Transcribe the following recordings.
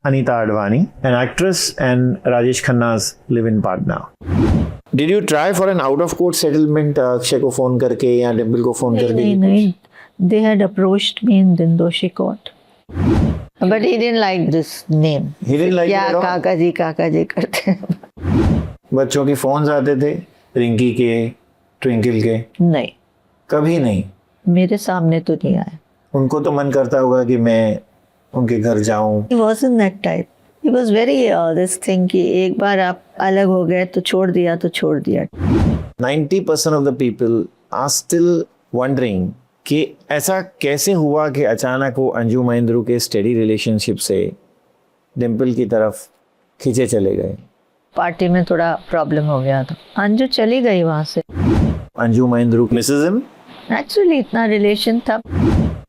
Anita Advani, an actress, and Rajesh Khanna's live-in partner. Did you try for an out-of-court settlement Akshay को phone करके या डिम्पल को phone करके? नहीं. They had approached me in Dindoshi court. But he didn't like this name. He didn't like it क्या at all? काका जी करते हैं. बच्चों के phones आते थे, रिंकी के, ट्विंकल के? नहीं, कभी नहीं. मेरे सामने तो नहीं आया. उनको तो मन करता होगा कि मैं उनके घर जाऊं. He wasn't that type. He was very this thing कि एक बार आप अलग हो गए तो छोड़ दिया. 90% of the people are still wondering कि ऐसा कैसे हुआ कि अचानक वो अंजू महेंद्रू के स्टेडी रिलेशनशिप से डिम्पल की तरफ खींचे चले गए. पार्टी में थोड़ा प्रॉब्लम हो गया था. अंजू चली गई वहाँ से. Anju Mahendru Mrs him. Actually इतना रिलेशन था.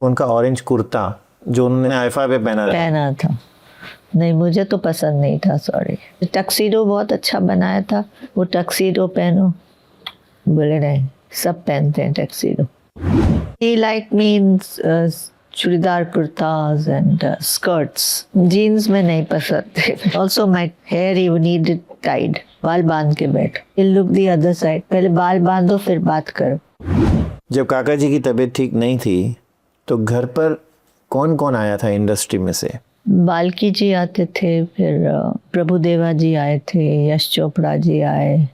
उनका ऑरेंज कुर्ता जो उन्होंने आईफा पे पहना था. नहीं, मुझे तो पसंद नहीं था. सॉरी. टक्सीडो बहुत अच्छा बनाया था. वो टक्सीडो पहनो. बोले नहीं, सब पहनते हैं tuxedo. He liked me in churidar kurtas and skirts. Jeans में नहीं पसंद थे. Also my hair he needed tied. बाल बांध के बैठ. He'll look the other side. पहले बाल बांधो फिर बात करो. जब काका जी की तबीयत ठीक नहीं थी तो घर पर कौन कौन आया था इंडस्ट्री में से? बाल्की जी आते थे, फिर प्रभुदेवा जी आए थे, यश चोपड़ा जी आए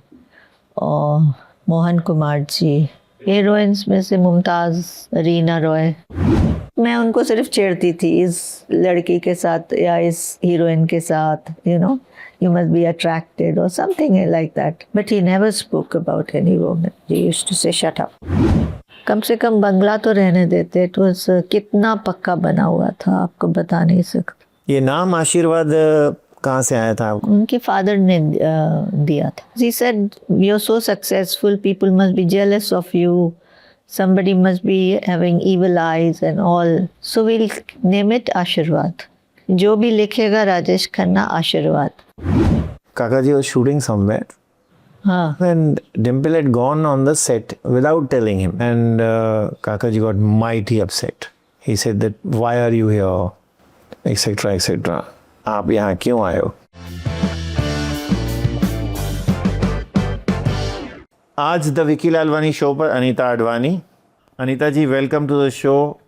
और मोहन कुमार जी. हीरोइंस में से मुमताज़, रीना रॉय. मैं उनको सिर्फ छेड़ती थी इस लड़की के साथ या इस हीरोइन के साथ. You must be attracted or something like that. But he never spoke about any woman. He used to say, shut up. कम से कम बंगला तो रहने देते. It was कितना पक्का बना हुआ था आपको बता नहीं सकता. ये नाम आशीर्वाद कहाँ से आया था आपको? उनके फादर ने दिया था. He said, you're so successful, people must be jealous of you. Somebody must be having evil eyes and all. So we'll name it आशीर्वाद. जो भी लिखेगा राजेश खन्ना आशीर्वाद. काका जी was shooting somewhere. हाँ. And Dimple had gone on the set without telling him. And Kakaji got mighty upset. He said that, why are you here? Etc. etc. आप यहाँ क्यों आए हो? आज द विकी लालवानी शो पर अनीता आडवाणी. अनीता जी, welcome to the show.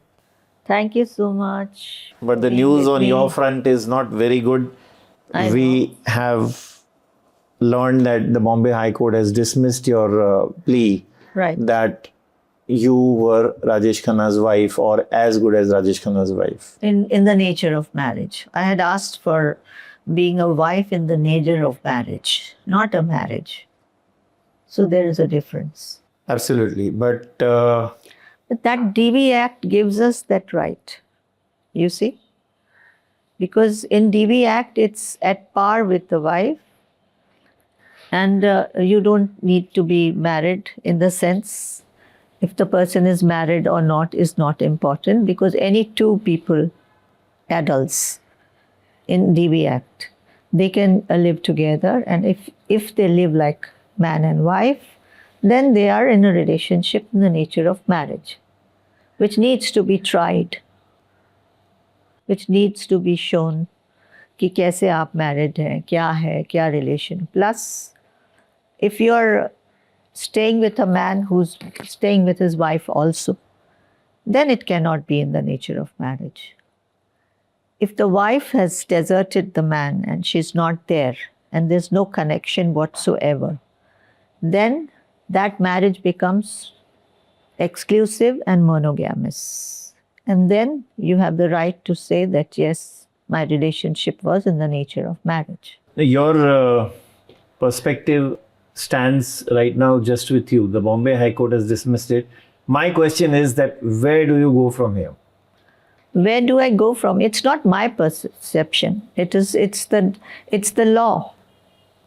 Thank you so much. But the news on your front is not very good. We have learned that the Bombay High Court has dismissed your plea that you were Rajesh Khanna's wife or as good as Rajesh Khanna's wife. In the nature of marriage. I had asked for being a wife in the nature of marriage, not a marriage. So there is a difference. Absolutely. But that DV Act gives us that right. You see? Because in DV Act, it's at par with the wife. And you don't need to be married in the sense if the person is married or not is not important, because any two people, adults in DV Act, they can live together, and if they live like man and wife, then they are in a relationship in the nature of marriage, which needs to be tried, which needs to be shown कि कैसे आप married हैं, क्या relation. Plus, if you're staying with a man who's staying with his wife also, then it cannot be in the nature of marriage. If the wife has deserted the man and she's not there and there's no connection whatsoever, then that marriage becomes exclusive and monogamous. And then you have the right to say that, yes, my relationship was in the nature of marriage. Your perspective stands right now just with you. The Bombay High Court has dismissed it. My question is that where do you go from here? Where do I go from? It's not my perception. It's the law.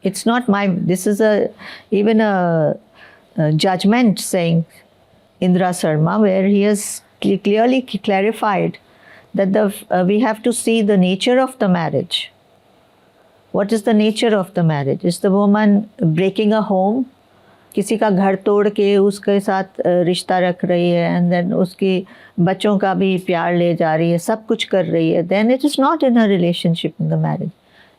It's not my. This is even a judgment saying Indra Sarma, where he has clearly clarified that we have to see the nature of the marriage. What is the nature of the marriage? Is the woman breaking a home किसी का घर तोड़ के उसके साथ रिश्ता रख रही है, एंड देन उसके बच्चों का भी प्यार ले जा रही है, सब कुछ कर रही है, then it is not in a relationship in the marriage.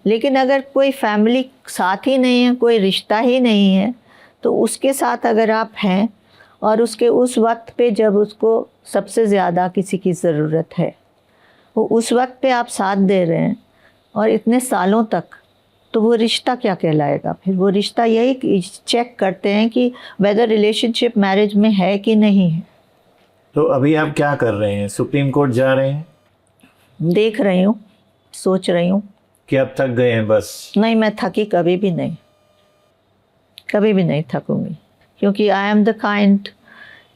लेकिन अगर कोई फैमिली साथ ही नहीं है, कोई रिश्ता ही नहीं है, तो उसके साथ अगर आप हैं और उसके उस वक्त पे जब उसको सबसे ज़्यादा किसी की ज़रूरत है, वो उस वक्त पे आप साथ दे रहे हैं और इतने सालों तक, तो वो रिश्ता क्या कहलाएगा? फिर वो रिश्ता यही चेक करते हैं कि वेदर रिलेशनशिप मैरिज में है कि नहीं है। तो अभी आप क्या कर रहे हैं? सुप्रीम कोर्ट जा रहे हैं? देख रही हूँ, सोच रही हूँ कि अब थक गए हैं बस? नहीं, मैं थकी कभी भी नहीं, कभी भी नहीं थकूंगी, क्योंकि आई एम द काइंड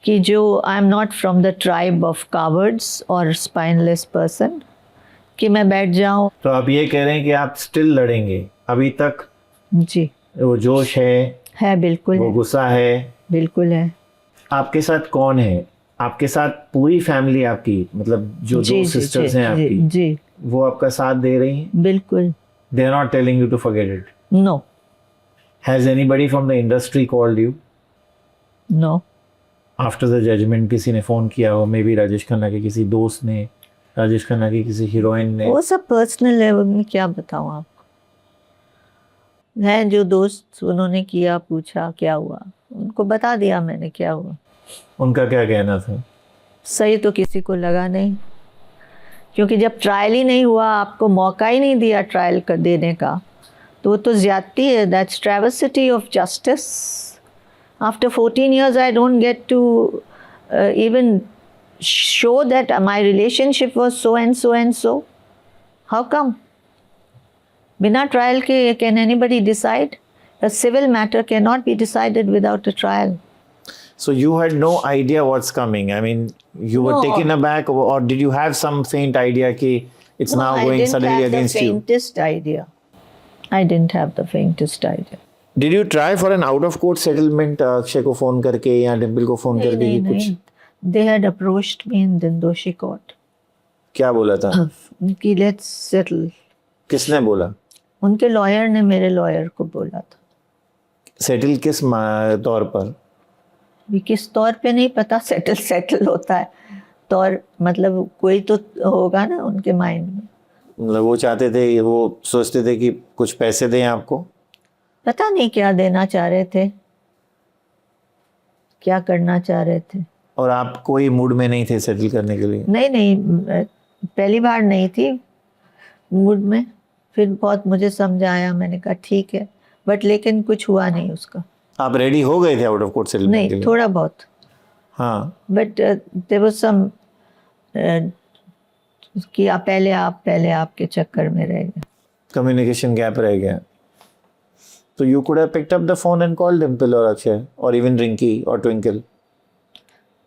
कि जो आई am not from the tribe of cowards और स्पाइनलेस पर्सन कि मैं बैठ जाऊं। तो आप ये कह रहे हैं कि आप स्टिल लड़ेंगे? अभी तक जी वो जोश है, बिल्कुल वो है, गुस्सा है? बिल्कुल है। आपके साथ कौन है? आपके साथ पूरी फैमिली आपकी, मतलब जो जी दो जी सिस्टर्स जी हैं आपकी, जी वो आपका साथ दे रही हैं? बिल्कुल। They are not telling you to forget it? No has anybody from the industry called you no. After the judgment? किसी ने फोन किया हो, मे बी राजेश खन्ना के किसी दोस्त ने, राजेश खन्ना की किसी हीरोइन ने? वो सब पर्सनल है, मैं क्या बताऊं आपको। हैं जो दोस्त, उन्होंने किया, पूछा क्या हुआ, उनको बता दिया मैंने क्या हुआ। उनका क्या कहना था? सही तो किसी को लगा नहीं, क्योंकि जब ट्रायल ही नहीं हुआ, आपको मौका ही नहीं दिया ट्रायल कर देने का, तो वो तो ज्यादती है। That's travesty of justice. After 14 years I don't get to even show that my relationship was so and so and so. How come? बिना ट्रायल के can anybody decide? A civil matter cannot be decided without a trial. So you had no idea what's coming. I mean, you were No. taken aback, or did you have some faint idea कि it's now I going didn't suddenly have against the you? faintest idea. I didn't have the faintest idea. Did you try for an out of court settlement? Akshay को phone करके या डिम्पल को phone करके कि कुछ? They had approached me in Dindoshi court. क्या बोला था? कि let's settle. किसने बोला? उनके लॉयर ने मेरे लॉयर को बोला था। सेटल किस तौर पर? भी किस तौर पे नहीं पता, सेटल होता है तौर, मतलब कोई तो होगा ना उनके माइंड में। मतलब वो चाहते थे, वो सोचते थे कि कुछ पैसे दें आपको? पता नहीं क्या देना चाह रहे थे, क्या करना चाह रहे थे। और आप कोई मूड में नहीं थे सेटल करने के लिए? नहीं, पहली बार नहीं थी मूड में। फिर बहुत मुझे समझ आया, मैंने कहा ठीक है, बट लेकिन कुछ हुआ नहीं उसका। आप रेडी हो गए थे आउट ऑफ कोर्ट सेटलमेंट के लिए? नहीं, थोड़ा बहुत। हाँ, बट देयर वाज सम कि आप पहले आपके चक्कर में रह गए, कम्युनिकेशन गैप रह गया। So you could have picked up the phone and called Dimple or Akshay or even Rinky or Twinkle.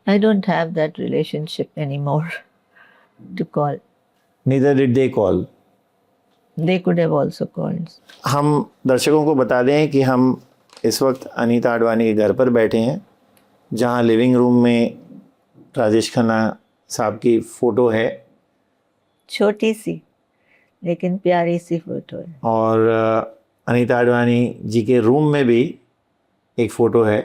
I don't have that relationship anymore to call. Neither did they call. They could have also called. हम दर्शकों को बता दें कि हम इस वक्त अनीता आडवाणी के घर पर बैठे हैं, जहां लिविंग रूम में राजेश खन्ना साहब की फ़ोटो है, छोटी सी लेकिन प्यारी सी फोटो है। और अनीता आडवाणी जी के रूम में भी एक फ़ोटो है,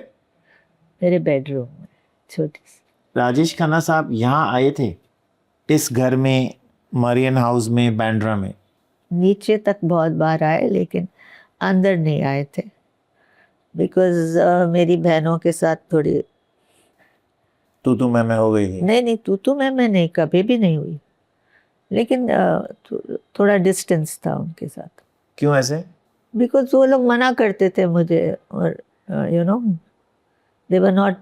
मेरे बेडरूम में छोटी सी। राजेश खन्ना साहब यहाँ आए थे इस घर में, मरियन हाउस में, बैंड्रा में? नीचे तक बहुत बार आए, लेकिन अंदर नहीं आए थे, बिकॉज मेरी बहनों के साथ थोड़ी तू मैं हो गई थी। नहीं, तू मैं नहीं, कभी भी नहीं हुई, लेकिन थोड़ा डिस्टेंस था उनके साथ। क्यों ऐसे? बिकॉज वो लोग मना करते थे मुझे, और you know they were not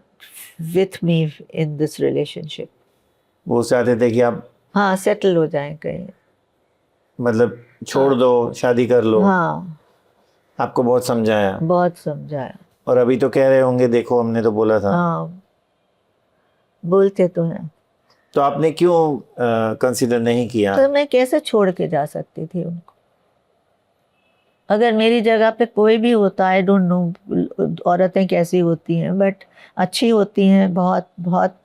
with me in this relationship. वो चाहते थे कि आप हाँ सेटल हो जाएं कहीं, मतलब छोड़ दो, शादी कर लो। हाँ, आपको बहुत समझाया? बहुत समझाया। और अभी तो कह रहे होंगे देखो हमने तो बोला था। हाँ, बोलते तो हैं। तो आपने क्यों कंसीडर नहीं किया? तो मैं कैसे छोड़ के जा सकती थी उनको? अगर मेरी जगह पे कोई भी होता, आई डोंट नो औरतें कैसी होती हैं, बट अच्छी होती हैं, बहुत बहुत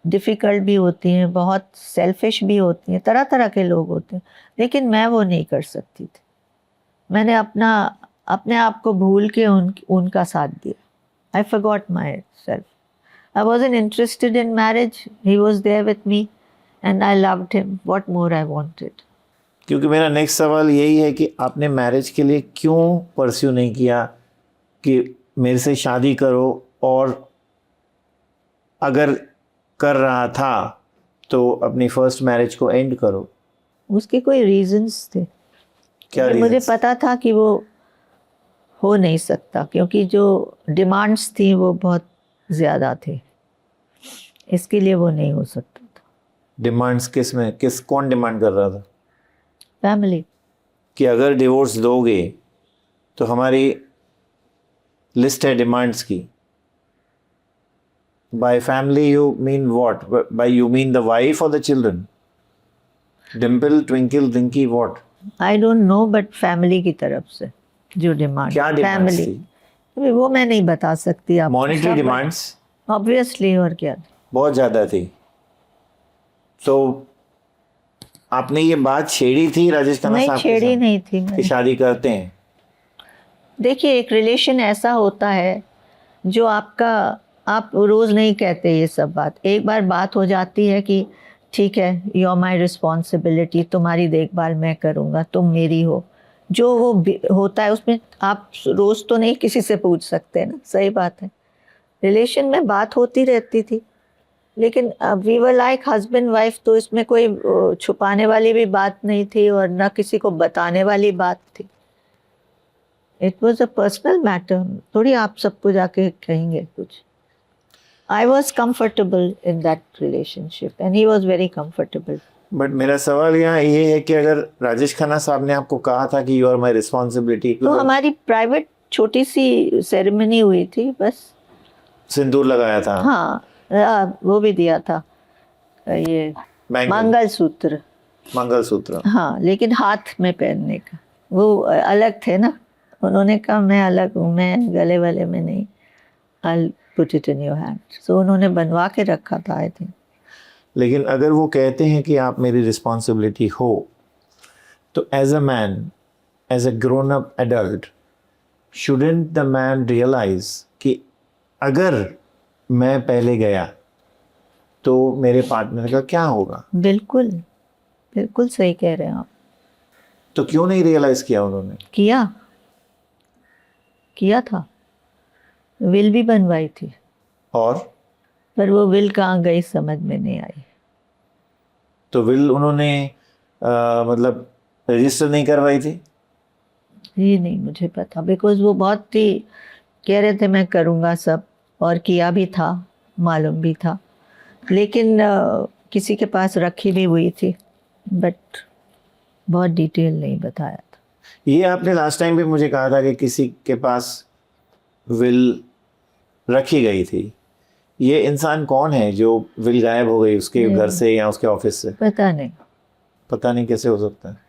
डिफ़िकल्ट भी होती हैं, बहुत सेल्फिश भी होती हैं, तरह तरह के लोग होते हैं, लेकिन मैं वो नहीं कर सकती थी। मैंने अपने आप को भूल के उनका साथ दिया। I forgot myself. I wasn't interested in marriage. He was there with me and I loved him. What more I wanted? क्योंकि मेरा नेक्स्ट सवाल यही है कि आपने मैरिज के लिए क्यों परस्यू नहीं किया कि मेरे से शादी करो, और अगर कर रहा था तो अपनी फर्स्ट मैरिज को एंड करो? उसके कोई रीजंस थे। क्या मुझे reasons? पता था कि वो हो नहीं सकता, क्योंकि जो डिमांड्स थी वो बहुत ज़्यादा थे, इसके लिए वो नहीं हो सकता था। डिमांड्स किस में, कौन डिमांड कर रहा था? फैमिली। कि अगर डिवोर्स दोगे तो हमारी लिस्ट है डिमांड्स की। By family you mean what? By you mean the wife और the children? Dimple, Twinkle, Rinki, what? I don't know, but family की तरफ से जो डिमांड, क्या डिमांड्स थी? अभी वो मैं नहीं बता सकती आप। Monetary demands? ऑब्वियसली, और क्या। बहुत ज़्यादा थी। तो आपने ये बात छेड़ी थी राजेश खन्ना साहब के साथ? नहीं, छेड़ी नहीं थी कि शादी करते हैं। देखिए, एक रिलेशन ऐसा होता है जो आपका, आप रोज़ नहीं कहते ये सब बात, एक बार बात हो जाती है कि ठीक है, यू आर माई रिस्पॉन्सिबिलिटी, तुम्हारी देखभाल मैं करूँगा, तुम मेरी हो, जो वो होता है उसमें आप रोज़ तो नहीं किसी से पूछ सकते ना, सही बात है। रिलेशन में बात होती रहती थी, लेकिन we were like husband wife, तो इसमें कोई छुपाने वाली भी बात नहीं थी और ना किसी को बताने वाली बात थी। It was a personal matter, थोड़ी आप सबको जाके कहेंगे कुछ। I was comfortable in that relationship and he was very comfortable. But मेरा सवाल यहाँ ये है कि अगर राजेश खन्ना साहब ने आपको कहा था कि यू आर माई रिस्पॉन्सिबिलिटी, तो हमारी प्राइवेट छोटी सी सेरेमनी हुई थी बस। सिंदूर लगाया था? हाँ, वो भी दिया था, ये मंगलसूत्र। मंगलसूत्र, हाँ, लेकिन हाथ में पहनने का वो अलग थे ना। उन्होंने कहा मैं अलग हूँ, मैं गले वाले में नहीं, I'll put it in your hand। So उन्होंने बनवा के रखा था, आई थिंक। लेकिन अगर वो कहते हैं कि आप मेरी रिस्पॉन्सिबिलिटी हो, तो as a man, as a grown up adult, shouldn't the man realise कि अगर मैं पहले गया तो मेरे पार्टनर का क्या होगा? बिल्कुल, बिल्कुल सही कह रहे हैं आप। तो क्यों नहीं रियलाइज किया उन्होंने? किया था, विल भी बनवाई थी, और पर वो विल कहाँ गई समझ में नहीं आई। तो विल उन्होंने मतलब रजिस्टर नहीं करवाई थी? ये नहीं मुझे पता, बिकॉज वो बहुत ही कह रहे थे मैं करूँगा सब, और किया भी था, मालूम भी था, लेकिन किसी के पास रखी भी हुई थी, बट बहुत डिटेल नहीं बताया था। ये आपने लास्ट टाइम भी मुझे कहा था कि किसी के पास विल रखी गई थी। ये इंसान कौन है जो विल गायब हो गई उसके घर से या उसके ऑफिस से? पता नहीं। पता नहीं कैसे हो सकता है?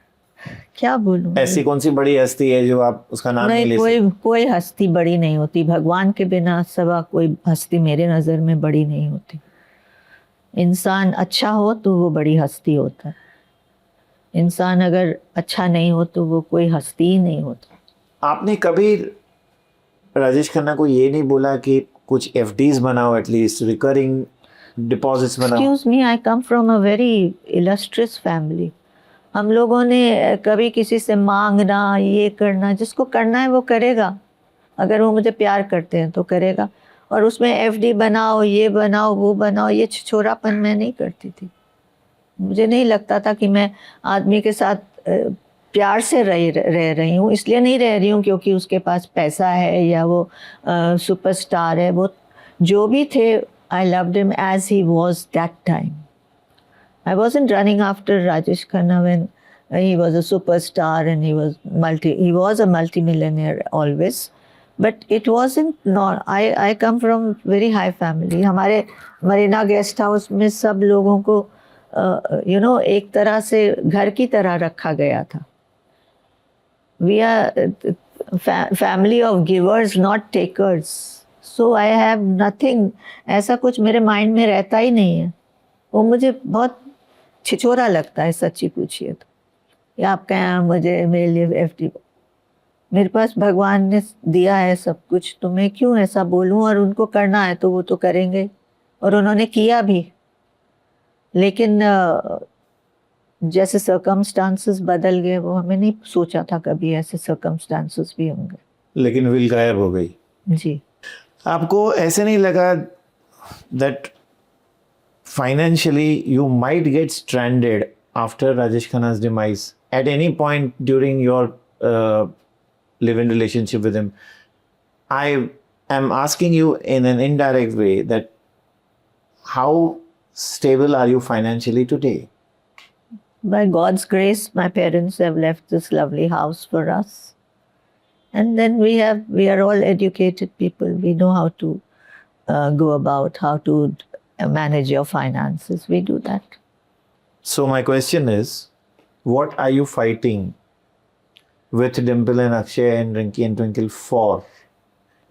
क्या बोलूं, ऐसी कौन सी बड़ी हस्ती है जो आप उसका नाम नहीं ले सकते? कोई हस्ती बड़ी नहीं होती, भगवान के बिना सिवा कोई हस्ती मेरे नज़र में बड़ी नहीं होती। इंसान अच्छा हो तो वो बड़ी हस्ती होता है, इंसान अगर अच्छा नहीं हो तो वो कोई हस्ती ही नहीं होता। आपने कभी राजेश खन्ना को ये नहीं बोला कि कुछ एफडीज बनाओ, एटलीस्ट रिकरिंग डिपॉजिट्स बनाओ? Excuse me, I come from a very illustrious family. हम लोगों ने कभी किसी से मांगना, ये करना, जिसको करना है वो करेगा, अगर वो मुझे प्यार करते हैं तो करेगा, और उसमें एफडी बनाओ, ये बनाओ, वो बनाओ, ये छिछोरापन मैं नहीं करती थी। मुझे नहीं लगता था कि मैं आदमी के साथ प्यार से रह रही हूँ, इसलिए नहीं रह रही हूँ क्योंकि उसके पास पैसा है या वो सुपरस्टार है। वो जो भी थे, I loved him as he was that time. I wasn't running after Rajesh Khanna when he was a superstar and he was a multi-millionaire always, but it wasn't not. I come from very high family. हमारे Marina guest house में सब लोगों को एक तरह से घर की तरह रखा गया था। We are family of givers, not takers. So I have nothing, ऐसा कुछ मेरे माइंड में रहता ही नहीं है। वो मुझे बहुत छिछोरा लगता है, सच्ची पूछिए तो। या आप कहें मुझे, मेरे लिए एफडी मेरे पास भगवान ने दिया है सब कुछ, तो मैं क्यों ऐसा बोलूं, और उनको करना है तो वो तो करेंगे, और उन्होंने किया भी। लेकिन जैसे सर्कमस्टांसेस बदल गए, वो हमें नहीं सोचा था कभी ऐसे सर्कमस्टांसेस भी होंगे। लेकिन विल गायब हो गई। जी। आपको ऐसे नहीं लगा that financially you might get stranded after Rajesh Khanna's demise at any point during your live-in relationship with him? I am asking you in an indirect way that how stable are you financially today? By God's grace, my parents have left this lovely house for us. And then we are all educated people. We know how to go about, how to manage your finances. We do that. So my question is, what are you fighting with Dimple and Akshay and Rinki and Twinkle for?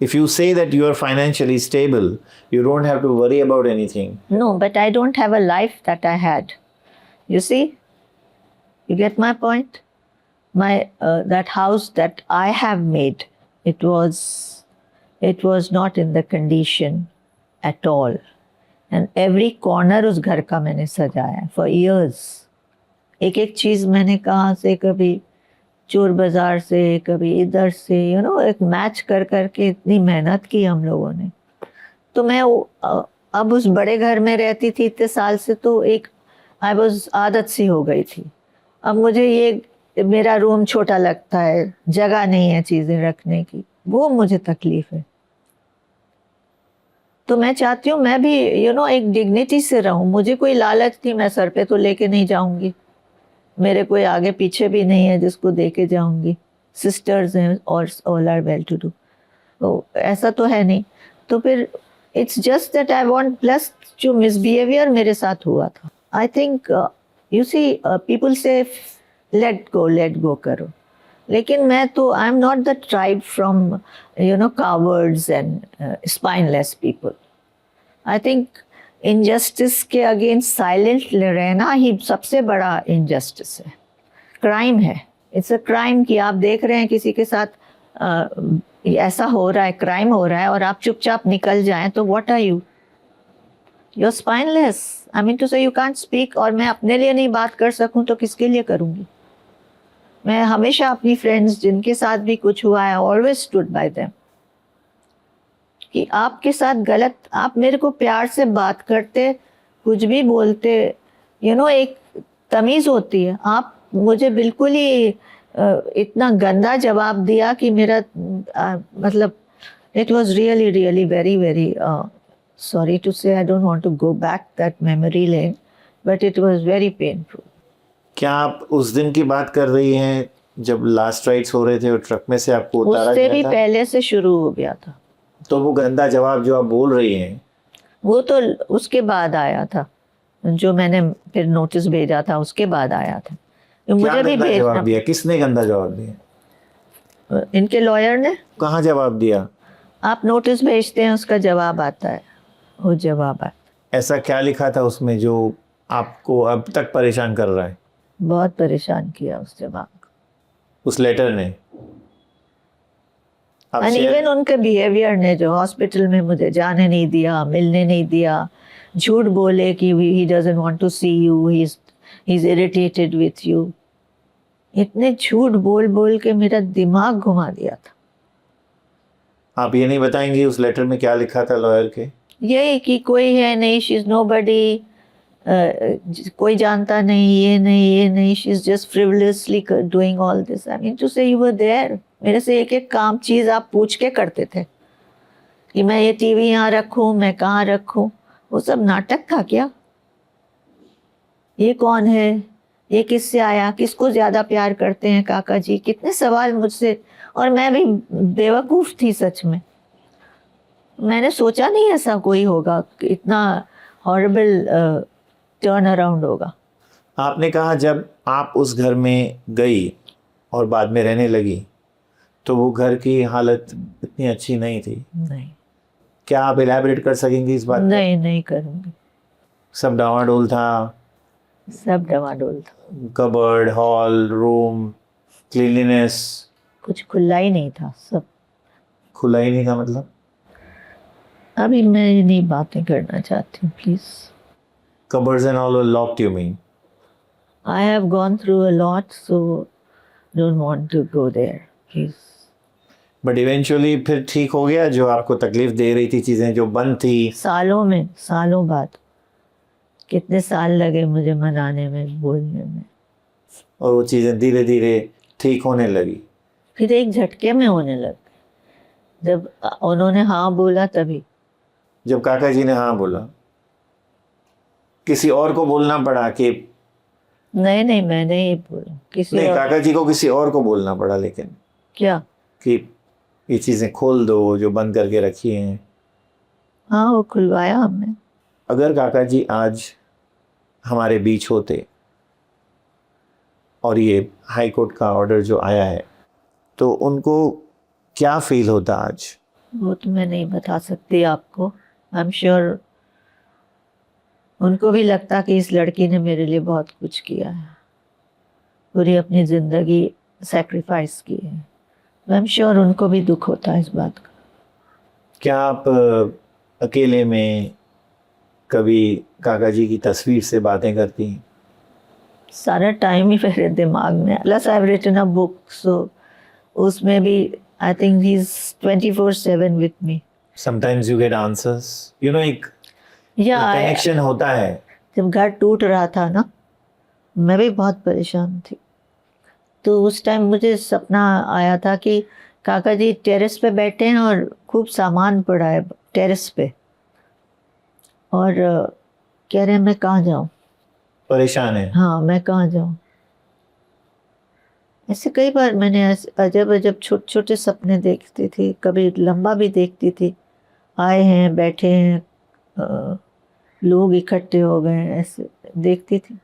If you say that you are financially stable, you don't have to worry about anything. No, but I don't have a life that I had. You see? You get my point? My that house that I have made, it was not in the condition at all. And every corner उस घर का मैंने सजाया for years. एक एक चीज़ मैंने कहाँ से, कभी चोर बाजार से, कभी इधर से, एक मैच कर करके इतनी मेहनत की हम लोगों ने। तो मैं अब उस बड़े घर में रहती थी इतने साल से, तो एक आदत सी हो गई थी। अब मुझे ये मेरा रूम छोटा लगता है, जगह नहीं है चीज़ें रखने की, वो मुझे तकलीफ है। तो मैं चाहती हूँ मैं भी एक डिग्निटी से रहूँ। मुझे कोई लालच थी, मैं सर पे तो लेके नहीं जाऊंगी, मेरे कोई आगे पीछे भी नहीं है जिसको दे के जाऊंगी। सिस्टर्स हैं और all are well to do, तो ऐसा तो है नहीं। तो फिर it's just that I want, plus जो मिसबिहेवियर मेरे साथ हुआ था, I think you see people से लेट गो करो, लेकिन मैं तो I am not the tribe from cowards and spineless people. I think injustice के अगेंस्ट साइलेंट रहना ही सबसे बड़ा इनजस्टिस है, क्राइम है। इट्स अ क्राइम कि आप देख रहे हैं किसी के साथ ऐसा हो रहा है, क्राइम हो रहा है, और आप चुपचाप निकल जाएं, तो what are you are spineless. I mean to say you can't speak. और मैं अपने लिए नहीं बात कर सकूं तो किसके लिए करूंगी? मैं हमेशा अपनी फ्रेंड्स जिनके साथ भी कुछ हुआ है, ऑलवेज स्टूड बाय देम, कि आपके साथ गलत, आप मेरे को प्यार से बात करते, कुछ भी बोलते, एक तमीज़ होती है। आप मुझे बिल्कुल ही इतना गंदा जवाब दिया कि मेरा मतलब it was really really very very sorry to say, I don't want to go back that memory lane, but it was very painful. क्या आप उस दिन की बात कर रही हैं जब लास्ट राइड्स हो रहे थे और ट्रक में से आपको उतारा गया था? उससे भी पहले से शुरू हो गया था। तो वो गंदा जवाब जो आप बोल रही हैं, वो तो उसके बाद आया था, जो मैंने फिर नोटिस भेजा था उसके बाद आया था। मुझे भी गंदा जवाब दिया? किसने गंदा जवाब दिया? इनके लॉयर ने। कहाँ जवाब दिया? आप नोटिस भेजते हैं, उसका जवाब आता है, वो जवाब आता है। ऐसा क्या लिखा था उसमें जो आपको अब तक परेशान कर रहा है? बहुत परेशान किया उस जवाब, उस लेटर ने। एंड इवन उनके बिहेवियर ने, जो हॉस्पिटल में मुझे जाने नहीं दिया, मिलने नहीं दिया, झूठ बोले कि he doesn't want to see you, he is irritated with you. इतने झूठ बोल बोल के मेरा दिमाग घुमा दिया था। आप ये नहीं बताएंगी उस लेटर में क्या लिखा था लॉयर के? यही कि कोई है नहीं, शी इज नोबडी, कोई जानता नहीं, ये नहीं, she is just frivolously doing all this. I mean to say you were there. मेरे से एक एक काम चीज़ आप पूछ के करते थे कि मैं ये टीवी यहाँ रखूँ, मैं कहाँ रखूँ। वो सब नाटक था क्या? ये कौन है, ये किससे आया, किसको ज़्यादा प्यार करते हैं काका जी, कितने सवाल मुझसे। और मैं भी बेवकूफ़ थी सच में, मैंने सोचा नहीं ऐसा कोई होगा, इतना हॉरिबल टर्न अराउंड होगा। आपने कहा जब आप उस घर में गई और बाद में रहने लगी तो वो घर की हालत इतनी अच्छी नहीं थी। नहीं। क्या आप इलैबोरेट कर सकेंगी इस बात? नहीं करूँगी। सब डावाडोल था? सब डावाडोल था। कबर्ड, हॉल, रूम, क्लीनलीनेस कुछ खुला ही नहीं था, सब खुला ही नहीं था मतलब? अभी मैं ये नहीं बातें करना चाहती हूँ, please. Cupboards and all were locked, you mean? I have gone through a lot, so don't want to go there, please. But eventually फिर ठीक हो गया जो आपको तकलीफ दे रही थी, चीजें जो बंद थी? सालों में, सालों बाद, कितने साल लगे मुझे मनाने में, बोलने में, और वो चीजें धीरे धीरे ठीक होने लगी? फिर एक झटके में होने लग गई। जब उन्होंने हाँ बोला तभी। जब काका जी ने हाँ बोला, किसी और को बोलना पड़ा कि? नहीं नहीं, मैंने ही बोला, किसी नहीं, और। काका जी को किसी और को बोलना पड़ा, लेकिन क्या? कि ये चीजें खोल दो जो बंद करके रखी हैं। हाँ, वो खुलवाया हमने। अगर काका जी आज हमारे बीच होते और ये हाई कोर्ट का ऑर्डर जो आया है, तो उनको क्या फील होता आज? वो तो मैं नहीं बता सकती आपको। आई एम श्योर उनको भी लगता कि इस लड़की ने मेरे लिए बहुत कुछ किया है, पूरी अपनी जिंदगी सैक्रिफाइस की है। आई एम श्योर उनको भी दुख होता है इस बात का। क्या आप अकेले में कभी काका जी की तस्वीर से बातें करती हैं? सारा टाइम ही मेरे दिमाग में। Plus I have written a book, so उसमें भी I think he is 24/7 with me. Sometimes you get answers, you know, एक या कनेक्शन होता है। जब घर टूट रहा था ना, मैं भी बहुत परेशान थी, तो उस टाइम मुझे सपना आया था कि काका जी टेरेस पे बैठे हैं और खूब सामान पड़ा है टेरेस पे, और कह रहे हैं मैं कहाँ जाऊँ, परेशान है। हाँ मैं कहाँ जाऊँ। ऐसे कई बार मैंने अजब अजब छोटे छोटे सपने देखती थी, कभी लंबा भी देखती थी। आए हैं, बैठे हैं, लोग इकट्ठे हो गए हैं, ऐसे देखती थी।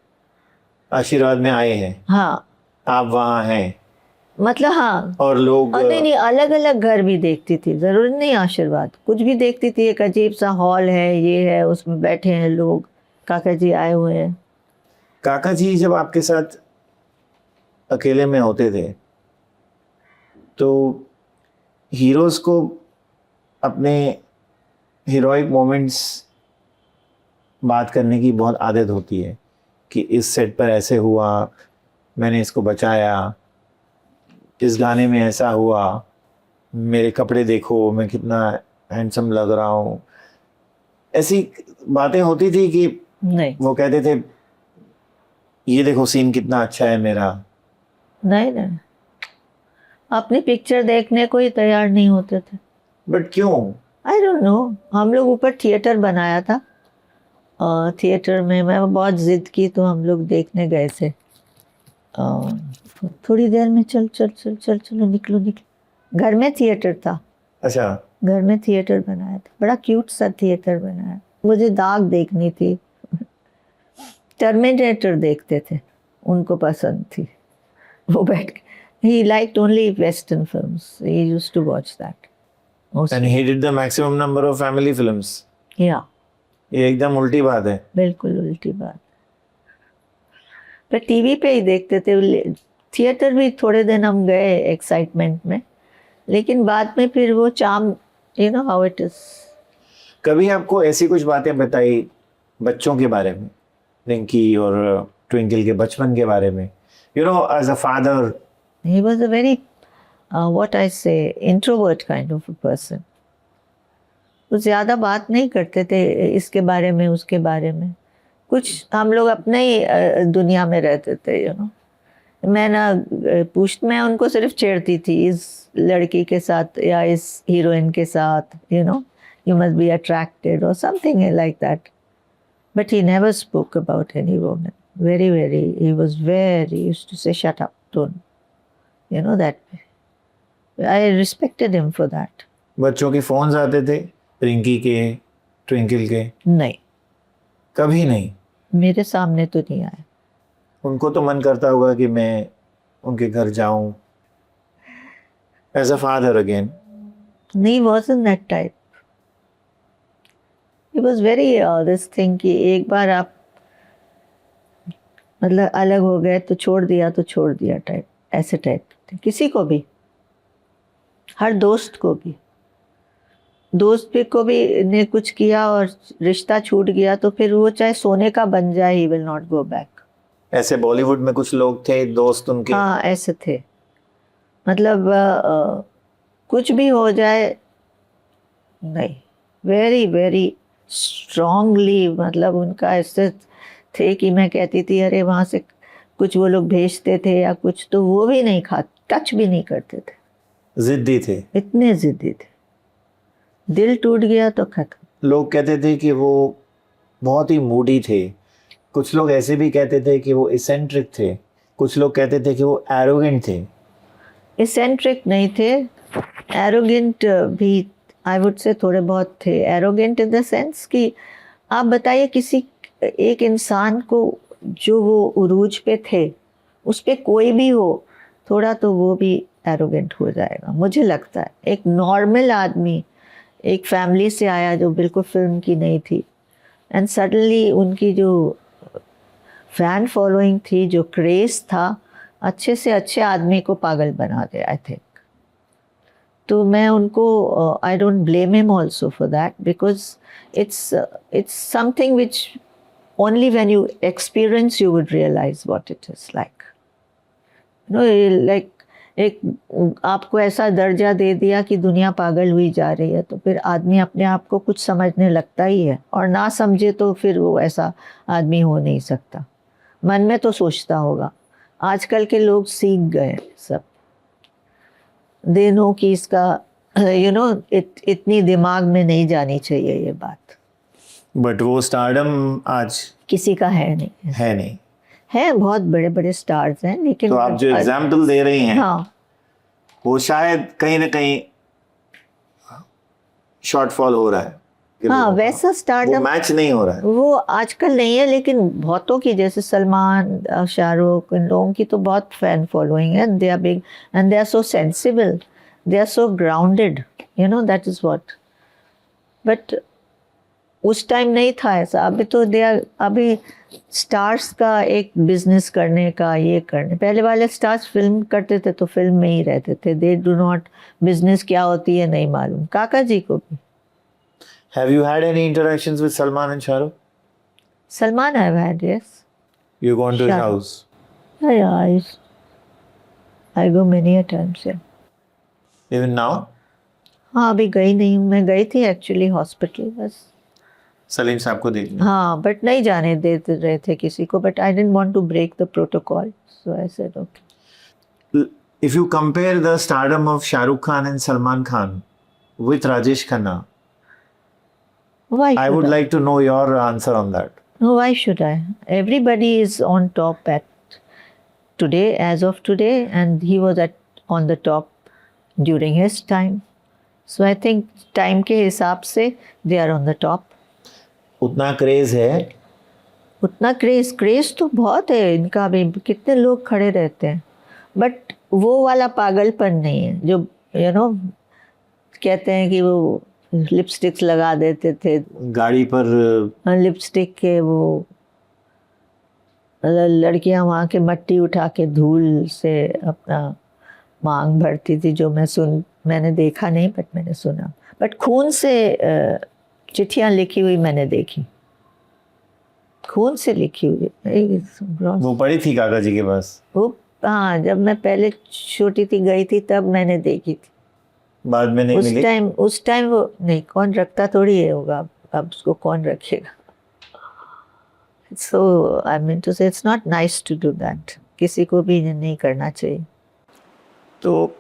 आशीर्वाद में आए हैं? हाँ, आप वहाँ हैं मतलब हाँ। और लोग? और नहीं नहीं, अलग अलग घर भी देखती थी, जरूरी नहीं आशीर्वाद, कुछ भी देखती थी। एक अजीब सा हॉल है, ये है, उसमें बैठे हैं लोग, काका जी आए हुए हैं। काका जी जब आपके साथ अकेले में होते थे तो हीरोज को अपने हीरोइक मोमेंट्स बात करने की बहुत आदत होती है कि इस सेट पर ऐसे हुआ, मैंने इसको बचाया, इस गाने में ऐसा हुआ, मेरे कपड़े देखो, मैं कितना हैंडसम लग रहा हूँ। ऐसी बातें होती थी कि नहीं वो कहते थे ये देखो सीन कितना अच्छा है मेरा? नहीं नहीं, अपनी पिक्चर देखने को ही तैयार नहीं होते थे। बट क्यों? आई डोंट नो। हम लोग ऊपर थिएटर बनाया था, थिएटर में मैं बहुत जिद की तो हम लोग देखने गए थे। थोड़ी देर में चल चल चल चल चलो निकलो निकलो। घर में थिएटर था। अच्छा। घर में थिएटर बनाया था, बड़ा क्यूट सा थिएटर बनाया। मुझे दाग देखनी थी, टर्मिनेटर देखते थे, उनको पसंद थी। वो बैठ के, he liked only western films, he used to watch that mostly. And he did the maximum number of family films. Yeah, ये एकदम उल्टी बात है। बिल्कुल उल्टी बात। पर टीवी पे ही देखते थे। थिएटर भी थोड़े दिन हम गए एक्साइटमेंट में, लेकिन बाद में फिर वो charm, you know how it is. कभी आपको ऐसी कुछ बातें बताई बच्चों के बारे में, रिंकी और ट्विंकल के बचपन के बारे में? You know, as a father he was a very what I say introvert kind of a person. वो ज़्यादा बात नहीं करते थे इसके बारे में उसके बारे में, कुछ हम लोग अपने ही दुनिया में रहते थे, यू नो। मैं ना मैं उनको सिर्फ छेड़ती थी इस लड़की के साथ या इस हीरोइन के साथ, you know, you must be attracted और something like that. But he never spoke about any woman. Very very, he was very used to say shut up, don't, you know, that I respected him for that. बच्चों के phones आते थे, रिंकी के, twinkle के? नहीं, कभी नहीं? मेरे सामने तो नहीं आया। उनको तो मन करता होगा कि मैं उनके घर जाऊं एज अ फादर अगेन? नहीं, wasn't that type. It was very this thing कि एक बार आप मतलब अलग हो गए तो छोड़ दिया टाइप, ऐसे टाइप थे किसी को भी। हर दोस्त को भी, दोस्त भी को भी ने कुछ किया और रिश्ता छूट गया तो फिर वो चाहे सोने का बन जाए, he will not go back. ऐसे बॉलीवुड में कुछ लोग थे दोस्त उनके? हाँ ऐसे थे, मतलब कुछ भी हो जाए नहीं, वेरी वेरी स्ट्रांगली, मतलब उनका ऐसे थे कि मैं कहती थी अरे वहाँ से कुछ वो लोग भेजते थे या कुछ तो वो भी नहीं खा, टच भी नहीं करते थे, जिद्दी थे, इतने जिद्दी थे, दिल टूट गया तो खत्म। लोग कहते थे कि वो बहुत ही मूडी थे, कुछ लोग ऐसे भी कहते थे कि वो इसेंट्रिक थे, कुछ लोग कहते थे कि वो एरोगेंट थे। इसेंट्रिक नहीं थे, एरोगेंट भी आई वुड से थोड़े बहुत थे। एरोगेंट इन द सेंस कि आप बताइए किसी एक इंसान को जो वो उरूज पे थे, उस पे कोई भी हो थोड़ा तो वो भी एरोगेंट हो जाएगा, मुझे लगता है। एक नॉर्मल आदमी, एक फैमिली से आया जो बिल्कुल फिल्म की नहीं थी, एंड सडनली उनकी जो फैन फॉलोइंग थी, जो क्रेज था, अच्छे से अच्छे आदमी को पागल बना दे आई थिंक। तो मैं उनको I don't blame him also for that, because it's something which only when you experience you would realize what it is like. You know, like एक आपको ऐसा दर्जा दे दिया कि दुनिया पागल हुई जा रही है तो फिर आदमी अपने आप को कुछ समझने लगता ही है, और ना समझे तो फिर वो ऐसा आदमी हो नहीं सकता। मन में तो सोचता होगा। आजकल के लोग सीख गए सब, दे नो कि इसका इतनी दिमाग में नहीं जानी चाहिए ये बात। बट वो स्टारडम आज किसी का है नहीं, है बहुत बड़े बड़े स्टार्स हैं, लेकिन तो आप जो एग्जाम्पल दे रही हैं, हाँ, वो शायद कहीं ना कहीं शॉर्टफॉल हो रहा है। हाँ वैसा स्टारडम मैच नहीं हो रहा है, वो आजकल नहीं है, लेकिन बहुतों की, जैसे सलमान, शाहरुख, इन लोगों की तो बहुत फैन फॉलोइंग है, they are big and they are so sensible, they are so grounded, that is what. But उस टाइम नहीं था ऐसा। अभी तो अभी स्टार्स का एक बिजनेस करने का, ये करने, पहले वाले स्टार्स फिल्म करते थे तो फिल्म में ही रहते थे, दे डू नॉट, बिजनेस क्या होती है नहीं मालूम। काका जी को भी। Have you had any interactions with Salman and Shah Rukh? Salman I've had, yes. You gone to his Shah Rukh. house? Yeah, I go many a times, yeah. Even now? हाँ अभी गई नहीं हूँ, मैं गई थी एक्चुअली हॉस्पिटल बस। सलीम साहब को देखने? हाँ बट नहीं जाने दे रहे थे किसी को, but I didn't want to break the protocol, so I said okay. If you compare the stardom of Shah Rukh Khan and Salman Khan with Rajesh Khanna, Why I would like to know your answer on that. No, why should I? Everybody is on top at today, as of today, and he was on the top during his time. So I think time के हिसाब से they are on the top. उतना craze है? उतना craze तो बहुत है इनका भी, कितने लोग खड़े रहते हैं, बट वो वाला पागलपन नहीं है जो कहते हैं कि वो लिपस्टिक्स लगा देते थे गाड़ी पर, लिपस्टिक के, वो लड़कियां वहाँ के मट्टी उठा के धूल से अपना मांग भरती थी, जो मैंने देखा नहीं बट मैंने सुना, बट खून से चिट्ठियाँ लिखी हुई मैंने देखी, खून से लिखी हुई। वो पड़ी थी काका जी के पास? वो हाँ, जब मैं पहले छोटी थी गई थी तब मैंने देखी थी, बाद में नहीं मिली? उस टाइम वो नहीं, कौन रखता थोड़ी है होगा, अब उसको कौन रखेगा। So I mean to say it's not nice to do that, किसी को भी नहीं करना चाहिए। तो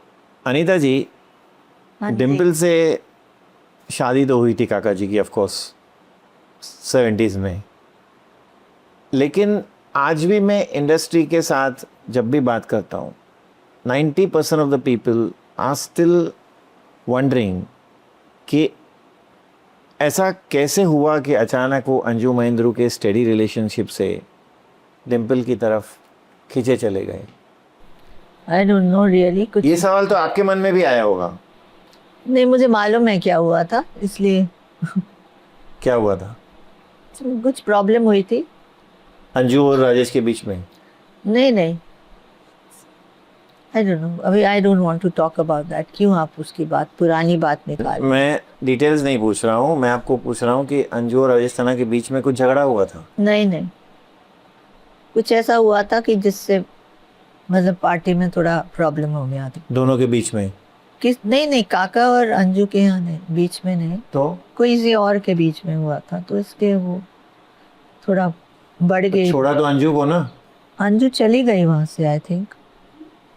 अनीता जी, डिम्पल से शादी तो हुई थी काका जी की ऑफ कोर्स 70s में, लेकिन आज भी मैं इंडस्ट्री के साथ जब भी बात करता हूँ, 90% of the people are still wondering कि ऐसा कैसे हुआ कि अचानक वो अंजू महेंद्रू के स्टेडी रिलेशनशिप से डिम्पल की तरफ खींचे चले गए। आई डोंट नो रियली, कुछ ये सवाल तो आपके मन में भी आया होगा? नहीं, मुझे मालूम है क्या हुआ था, इसलिए। क्या हुआ था? कुछ प्रॉब्लम हुई थी अंजू और राजेश के बीच में? नहीं, आई डोंट नो, अभी I don't want to talk about that. क्यों आप उसकी बात, पुरानी बात निकाल? मैं डिटेल्स नहीं पूछ रहा हूँ, मैं आपको पूछ रहा हूँ कि अंजू और राजेश के बीच में कुछ झगड़ा हुआ था? नहीं नहीं, कुछ ऐसा हुआ था कि जिससे मतलब पार्टी में थोड़ा प्रॉब्लम हो गया था दोनों के बीच में। किस? नहीं नहीं, काका और अंजू के यहाँ नहीं, बीच में नहीं, तो कोई किसी और के बीच में हुआ था, तो इसलिए वो थोड़ा बढ़ गई। छोड़ा तो अंजू को ना। अंजू चली गई वहां से, I think,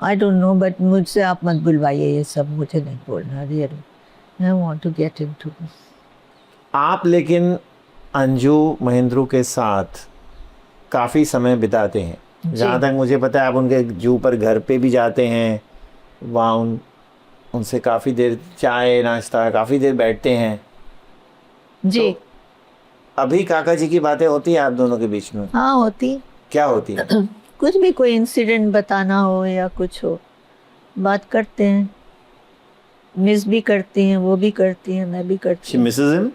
I don't know, but मुझसे आप मत बुलवाइए ये सब, मुझे नहीं बोलना, really I want to get into this. आप लेकिन अंजू महेंद्रू के साथ काफ़ी समय बिताते हैं, जहाँ तक मुझे पता है आप उनके जू पर घर पे भी जाते हैं, वहाँ उनसे काफ़ी देर चाय नाश्ता काफ़ी देर बैठते हैं जी। तो अभी काका जी की बातें होती है आप दोनों के बीच में? हाँ होती। क्या होती है? कुछ भी, कोई इंसिडेंट बताना हो या कुछ हो, बात करते हैं, मिस भी करती हैं, वो भी करती हैं, मैं भी करती हूँ। Mrs him?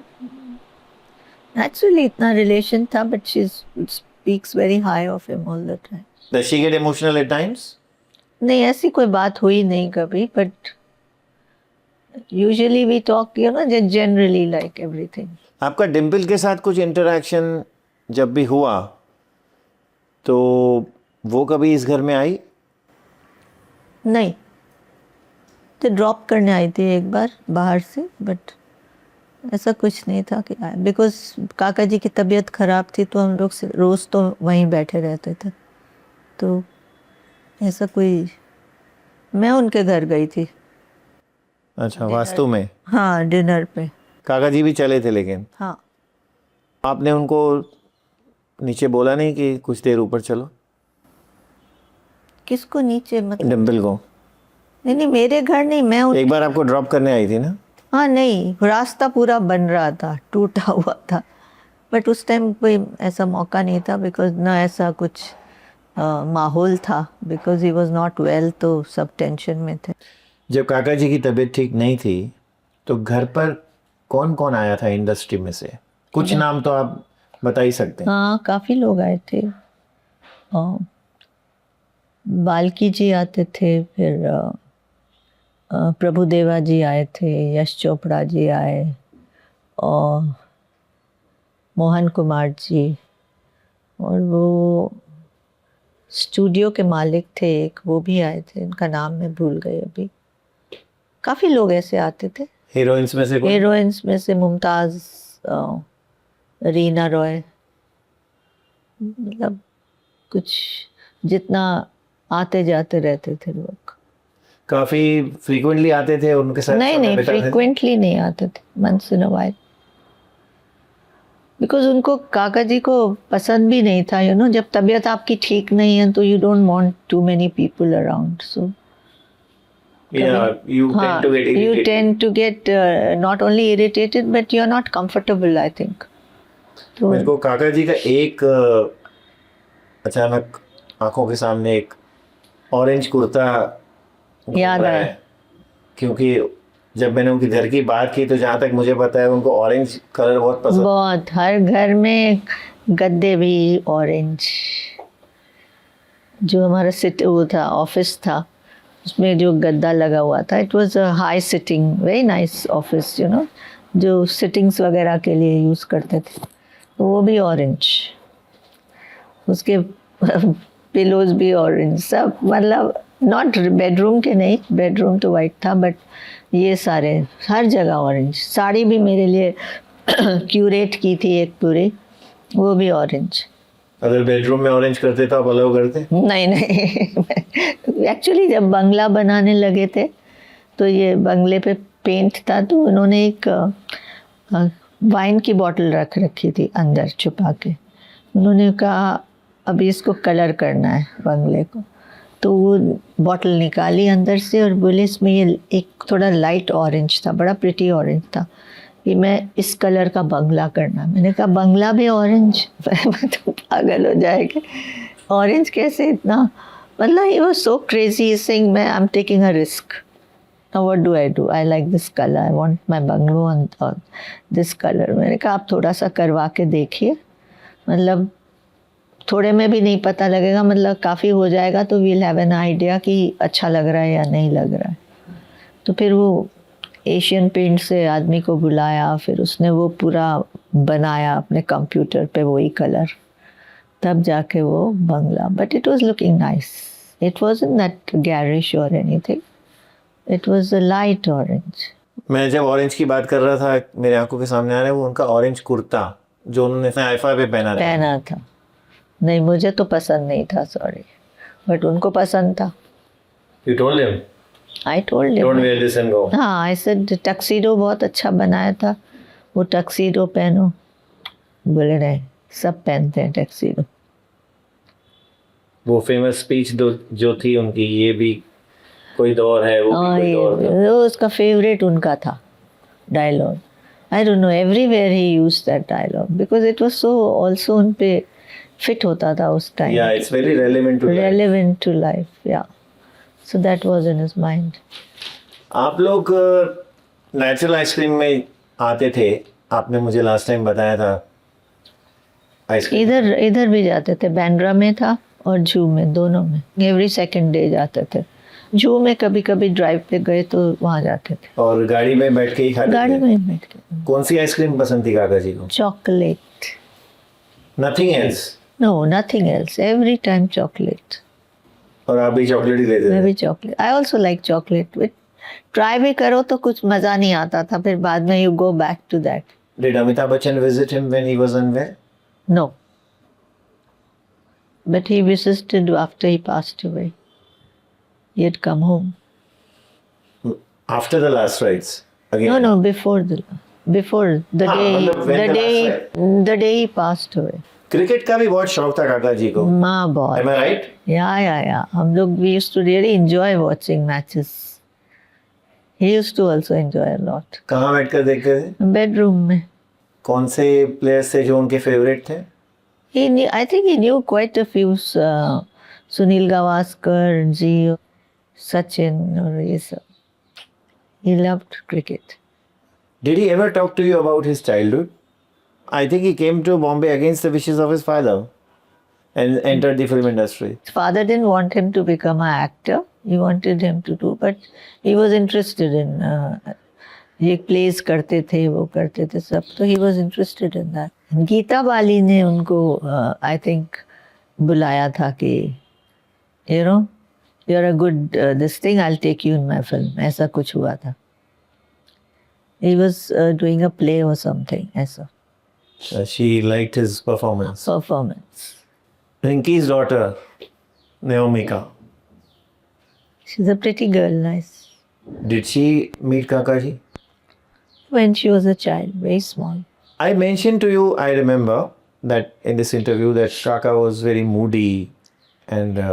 एक्चुअली इतना रिलेशन था, but she speaks very high of him all the time. Does she get emotional at times? नहीं, ऐसी कोई बात हुई नहीं कभी, but usually we talk, you know, generally like everything. आपका डिम्पल के साथ कुछ इंटरेक्शन जब भी हुआ तो वो कभी इस घर में आई? नहीं, तो ड्रॉप करने आई थी एक बार बाहर से, बट ऐसा कुछ नहीं था कि आए, बिकॉज काका जी की तबीयत खराब थी, तो हम लोग रोज़ तो वहीं बैठे रहते थे, तो ऐसा कोई, मैं उनके घर गई थी। अच्छा, वास्तु में? हाँ, डिनर पे। काका जी भी चले थे लेकिन? हाँ। आपने उनको नीचे बोला नहीं कि कुछ देर ऊपर चलो? किसको नीचे, मतलब? डिम्पल को? नहीं नहीं, मेरे घर नहीं, मैं एक बार आपको ड्रॉप करने आई थी ना? हाँ नहीं, रास्ता पूरा बन रहा था, टूटा हुआ था, बट उस टाइम कोई ऐसा मौका नहीं था, बिकॉज ना ऐसा कुछ माहौल था, because he was not well, तो सब टेंशन में थे। जब काका जी की तबीयत ठीक नहीं थी तो घर पर कौन कौन आया था इंडस्ट्री में से? कुछ नाम तो आप बता ही सकते हैं। हाँ, काफ़ी लोग आए थे। बाल्की जी आते थे, फिर प्रभुदेवा जी आए थे, यश चोपड़ा जी आए, और मोहन कुमार जी, और वो स्टूडियो के मालिक थे एक, वो भी आए थे, इनका नाम मैं भूल गई अभी। काफ़ी लोग ऐसे आते थे। हीरोइंस में से कौन? हीरोइंस में से मुमताज़, रीना रॉय, मतलब कुछ जितना आते जाते रहते थे लोग। काफी फ्रीक्वेंटली आते थे उनके साथ? नहीं नहीं, फ्रीक्वेंटली नहीं आते थे, once in a while, because उनको, काका जी को पसंद भी नहीं था, यू नो, जब तबीयत आपकी ठीक नहीं है तो you don't want to many people around, so you tend to get not only irritated but you are not comfortable, I think. तो मेरे को काका जी का एक अचानक आंखों के सामने एक ऑरेंज कुर्ता याद आया, क्योंकि जब मैंने उनके घर की बात की तो जहाँ तक मुझे पता है उनको ऑरेंज कलर बहुत पसंद। बहुत, हर घर में गद्दे भी ऑरेंज। जो हमारा वो था, ऑफिस था, उसमें जो गद्दा लगा हुआ था, it was a high sitting, very nice office, you know, जो सिटिंग्स वगैरह के लिए यूज़ करते थे, तो वो भी ऑरेंज, उसके पिलोज भी ऑरेंज, सब, मतलब नॉट बेडरूम के नहीं, बेडरूम तो वाइट था, बट ये सारे हर जगह ऑरेंज। साड़ी भी मेरे लिए क्यूरेट की थी एक पूरी, वो भी ऑरेंज। अगर बेडरूम में ऑरेंज करते तो आप अलाउ करते? नहीं नहीं, एक्चुअली जब बंगला बनाने लगे थे तो ये बंगले पे पेंट था, तो उन्होंने एक वाइन की बोतल रख रखी थी अंदर छुपा के। उन्होंने कहा अभी इसको कलर करना है बंगले को, तो वो बोतल निकाली अंदर से और बोले इसमें ये एक थोड़ा लाइट ऑरेंज था, बड़ा प्रिटी ऑरेंज था, कि मैं इस कलर का बंगला करना। मैंने कहा बंगला भी ऑरेंज? तो पागल हो जाएगा, ऑरेंज कैसे इतना, मतलब he was so crazy, saying मैं I am taking a risk, now what do I do, I like this colour, I want my bungalow on this colour. मैंने कहा आप थोड़ा सा करवा के देखिए, मतलब थोड़े में भी नहीं पता लगेगा, मतलब काफ़ी हो जाएगा तो वील हैव एन आइडिया कि अच्छा लग रहा है या नहीं लग रहा है। तो फिर वो एशियन पेंट से आदमी को बुलाया, फिर उसने वो पूरा बनाया अपने कंप्यूटर पे वही कलर, तब जाके वो बंगला। But it was looking nice, it wasn't that garish और anything, it was a light orange. मैं जब ऑरेंज की बात कर रहा था, मेरे आंखों के सामने आ रहा है वो उनका ऑरेंज कुर्ता जो उन्होंने आईफा पे पहना था। नहीं, मुझे तो पसंद नहीं था, सॉरी, बट उनको पसंद था। You told him? I told him. Don't wear this and go. हाँ, I said टक्सीडो बहुत अच्छा बनाया था, वो टक्सीडो पहनो। बोले नहीं, सब पहनते हैं टक्सीडो। वो फेमस स्पीच जो थी उनकी, ये भी कोई दौर है, वो भी कोई दौर था। वो उसका फेवरेट उनका था dialogue. I don't know, everywhere he used that dialogue because it was so also उन पे फिट होता था उस time. Yeah, it's very relevant to life. Relevant to life, yeah. So that was in his mind. आप लोग natural ice cream में आते थे, आपने मुझे लास्ट टाइम बताया था। आइसक्रीम इधर भी जाते थे, बैंड्रा में था और जू में, दोनों में। एवरी सेकंड डे जाते थे। जू में कभी कभी ड्राइव पे गए तो वहाँ जाते थे। और गाड़ी में बैठ के ही खाते थे? गाड़ी में बैठ के। कौन सी आइसक्रीम पसंद थी काका जी को? Chocolate. Nothing else? No, nothing else, every time chocolate. और आप भी चॉकलेट ही लेते थे? मैं भी chocolate. I also like chocolate. Try भी करो तो कुछ मज़ा नहीं आता था, फिर बाद में you go back to that. Did Amitabh Bachchan visit him when he was unwell? No. But he visited after he passed away. He had come home. After the last rites? Again? No, before the day he passed away. Cricket का भी बहुत शौक था काका जी को। माँ बहुत। Am I right? Yeah. हम लोग we used to really enjoy watching matches. He used to also enjoy a lot. कहाँ बैठकर देखते थे? बेडरूम में। कौन से प्लेयर्स थे जो उनके फेवरेट थे? I think he knew quite a few. Sunil Gavaskar ji, Sachin और ये सब. He loved cricket. Did he ever talk to you about his childhood? I think he came to Bombay against the wishes of his father and entered the film industry. His father didn't want him to become an actor. He wanted him to do, but he was interested in ये plays करते थे, वो करते थे सब, तो he was interested in that. Geeta Bali ने उनको I think बुलाया था कि you know you're a good this thing, I'll take you in my film, ऐसा कुछ हुआ था. He was doing a play or something ऐसा. She liked his performance. Rinky's daughter, Naomika. She's a pretty girl, nice. Did she meet Kakaji? When she was a child, very small. I mentioned to you, I remember that in this interview that Kaka was very moody and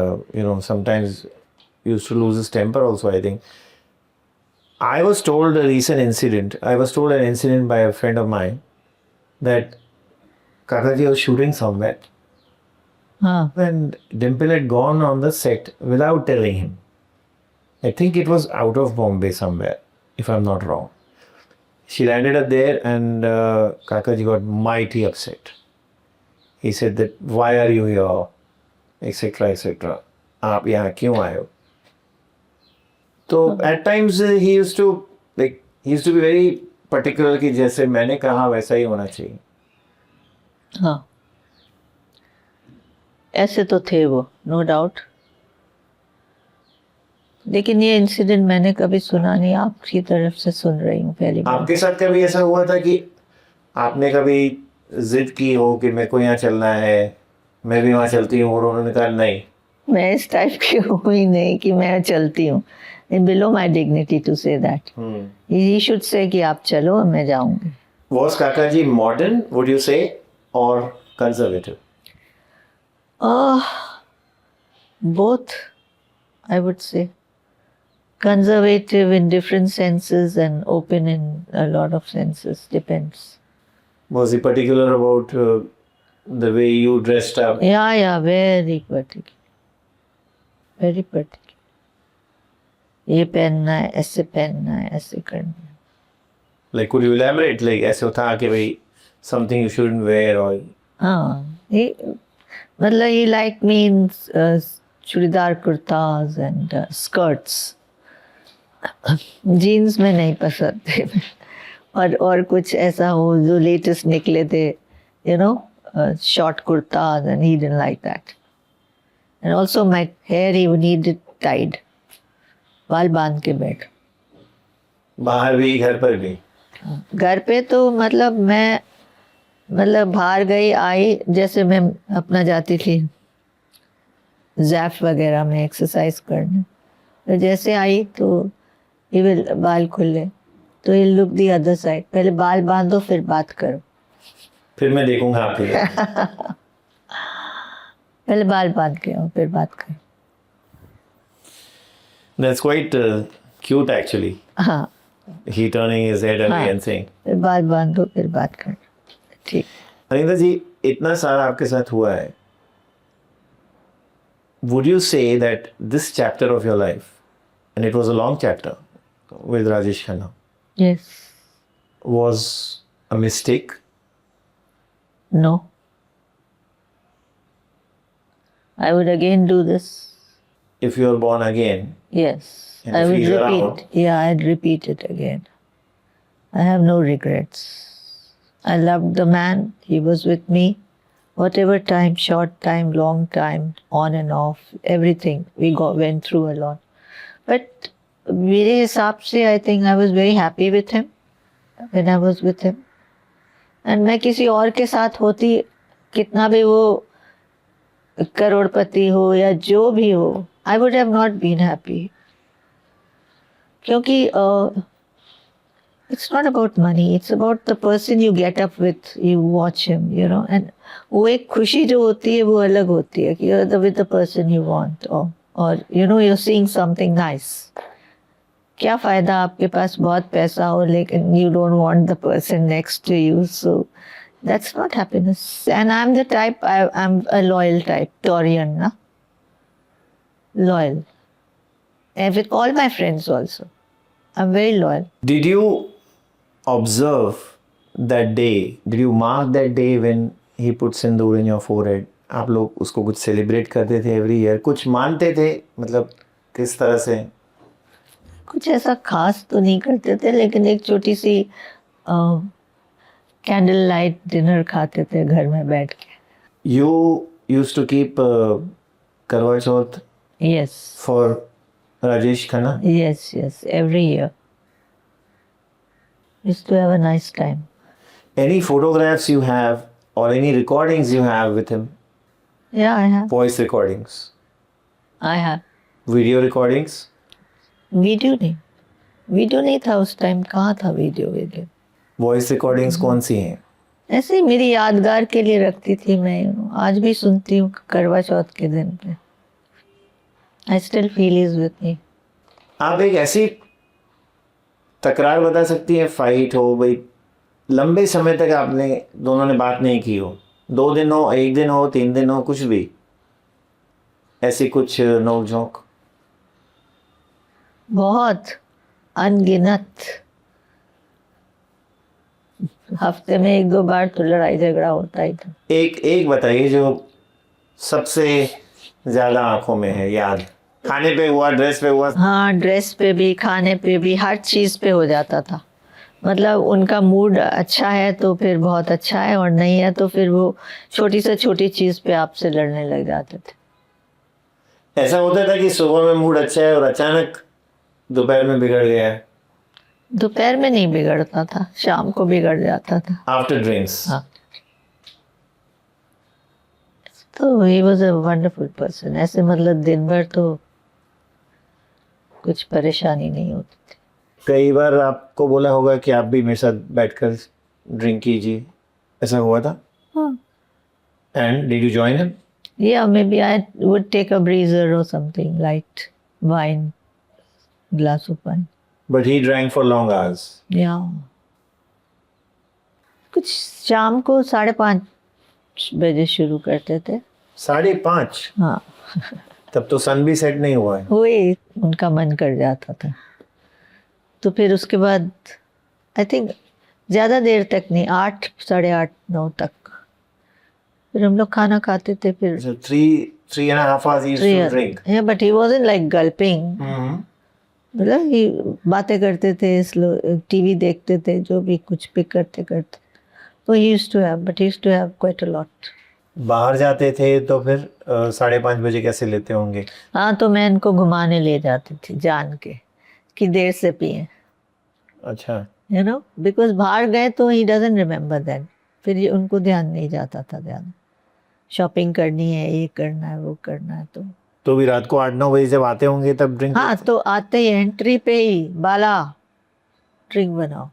sometimes used to lose his temper also, I think. I was told an incident by a friend of mine that Kakaji was shooting somewhere and Dimple had gone on the set without telling him. I think it was out of Bombay somewhere, if I'm not wrong. She landed up there and Kakaji got mighty upset. He said that, why are you here? Etc. etc. आप यहाँ क्यों आए हो? So at times he used to be very particular कि जैसे मैंने कहा वैसा ही होना चाहिए. हाँ, ऐसे तो थे वो, नो डाउट. लेकिन ये इंसिडेंट मैंने कभी सुना नहीं, आपकी तरफ से सुन रही हूँ पहली बार. आपके साथ कभी ऐसा हुआ था कि आपने कभी जिद की हो कि मेरे को यहाँ चलना है, मैं भी वहाँ चलती हूँ, और उन्होंने कहा नहीं? मैं इस टाइप की हूँ ही नहीं कि मैं चलती हूँ. Below my dignity to say that. He should say कि आप चलो, मैं जाऊँगी. Was Kakaji modern, would you say, or conservative? Both, I would say. Conservative in different senses and open in a lot of senses, depends. Was he particular about the way you dressed up? Yeah, very particular. Very particular. ये पहनना है, ऐसे पहनना है, ऐसे करना है. Like, could you elaborate? Like, ऐसे था कि भाई something you shouldn't wear or? हाँ, मतलब he liked me in churidar kurtas and skirts. Jeans में नहीं पसंद थे और कुछ ऐसा हो जो लेटेस्ट निकले थे, you know, short kurtas, and he didn't like that. And also my hair he needed tied, बाल बांध के बैठ. बाहर भी घर पर भी? घर पे तो मतलब मैं बाहर गई आई, जैसे मैं अपना जाती थी जैफ वगैरह में एक्सरसाइज करने, तो जैसे आई तो ये will बाल खुले तो ये लुक दी अदर साइड, पहले बाल बांधो फिर बात करो. फिर मैं देखूंगा आपके पहले बाल बांध के आओ फिर बात करो. That's quite cute actually. हाँ. He turning his head away and saying. फिर बाल बांधो फिर बात करो. ठीक. अनिंदा जी, इतना सारा आपके साथ हुआ है. Would you say that this chapter of your life, and it was a long chapter with Rajesh Khanna, Yes. was a mistake? No. I would again do this. If you are born again, Yes. and I if would he's repeat. around, Yeah, I'd repeat it again. I have no regrets. I loved the man. He was with me. Whatever time, short time, long time, on and off, everything. We went through a lot. But मेरे हिसाब से I think I was very happy with him when I was with him. And मैं किसी और के साथ होती, कितना भी वो करोड़पति हो या जो भी हो, I would have not been happy. क्योंकि it's not about money, it's about the person you get up with, you watch him, you know, and वो एक खुशी जो होती है वो अलग होती है कि you're with the person you want, or you know you're seeing something nice. क्या फ़ायदा आपके पास बहुत पैसा हो लेकिन you don't want the person next to you, so that's not happiness. And I'm the type, I'm a loyal type, Taurian, na? Loyal. And with all my friends also. I'm very loyal. did you observe that day? Did you mark that day when he put sindoor in your forehead? आप लोग उसको कुछ celebrate करते थे every year? कुछ मानते थे? मतलब किस तरह से? कुछ ऐसा खास तो नहीं करते थे, लेकिन एक छोटी सी कैंडल लाइट डिनर खाते थे घर में बैठ के. You used to keep Karwa Chauth Yes. for Rajesh Khanna? Yes, yes, every year. Used to have a nice time. Any photographs you have or any recordings you have with him? Yeah, I have. Voice recordings? I have. Video recordings? Video नहीं था उस time. कहाँ था video? Voice recordings कौन सी हैं? ऐसे ही मेरी यादगार के लिए रखती थी मैं. आज भी सुनती हूँ करवा चौथ के दिन पे. I still feel is with me. आप एक ऐसी तकरार बता सकती हैं, फाइट हो भाई, लंबे समय तक आपने दोनों ने बात नहीं की हो, 2 दिन हो, 1 दिन हो, 3 दिन हो, कुछ भी ऐसी कुछ नोक झोंक? बहुत अनगिनत. हफ्ते में 1-2 बार तो लड़ाई झगड़ा होता ही था. एक बताइए जो सबसे ज्यादा आंखों में है याद. खाने पे हुआ, ड्रेस पे हुआ? हाँ, ड्रेस पे भी, खाने पे भी, हर चीज़ पे हो जाता था. मतलब उनका मूड अच्छा है तो फिर बहुत अच्छा है, और नहीं है तो फिर वो छोटी से छोटी चीज़ पे आपसे लड़ने लग जाते थे. ऐसा होता था कि सुबह में मूड अच्छा है और अचानक दोपहर में बिगड़ गया है? दोपहर में नहीं बिगड़ता था, शाम को बिगड़ जाता था. After drinks? हाँ. तो he was a wonderful person. ऐसे मतलब दिन भर तो कुछ परेशानी नहीं होती थी. कई बार आपको बोला होगा कि आप भी मेरे साथ बैठकर ड्रिंक कीजिए, ऐसा हुआ था? हाँ. And did you join him? Yeah, maybe I would take a breezer or something, light wine, glass of wine. But he drank for long hours. Yeah. कुछ शाम को 5:30 बजे शुरू करते थे. 5:30? हाँ. तब तो सन भी सेट नहीं हुआ है. वही उनका मन कर जाता था. तो फिर उसके बाद आई थिंक ज़्यादा देर तक नहीं, 8, 8:30, 9 तक फिर हम लोग खाना खाते थे फिर. So 3.5 hours he used to drink. Yeah, but he wasn't like gulping. मतलब ही बातें करते थे, टीवी देखते थे, जो भी कुछ भी करते करते. तो he used to have, but he used to have quite a lot. बाहर जाते थे तो फिर 5:30 बजे कैसे लेते होंगे? हाँ, तो मैं इनको घुमाने ले जाती थी जान के कि देर से पिए. अच्छा. You know, because बाहर गए तो he doesn't remember that. फिर उनको ध्यान नहीं जाता था ध्यान. शॉपिंग करनी है, ये करना है, वो करना है. तो भी रात को 8-9 बजे जब आते होंगे तब ड्रिंक? हाँ, तो आते ही एंट्री पे ही बाला ड्रिंक बनाओ.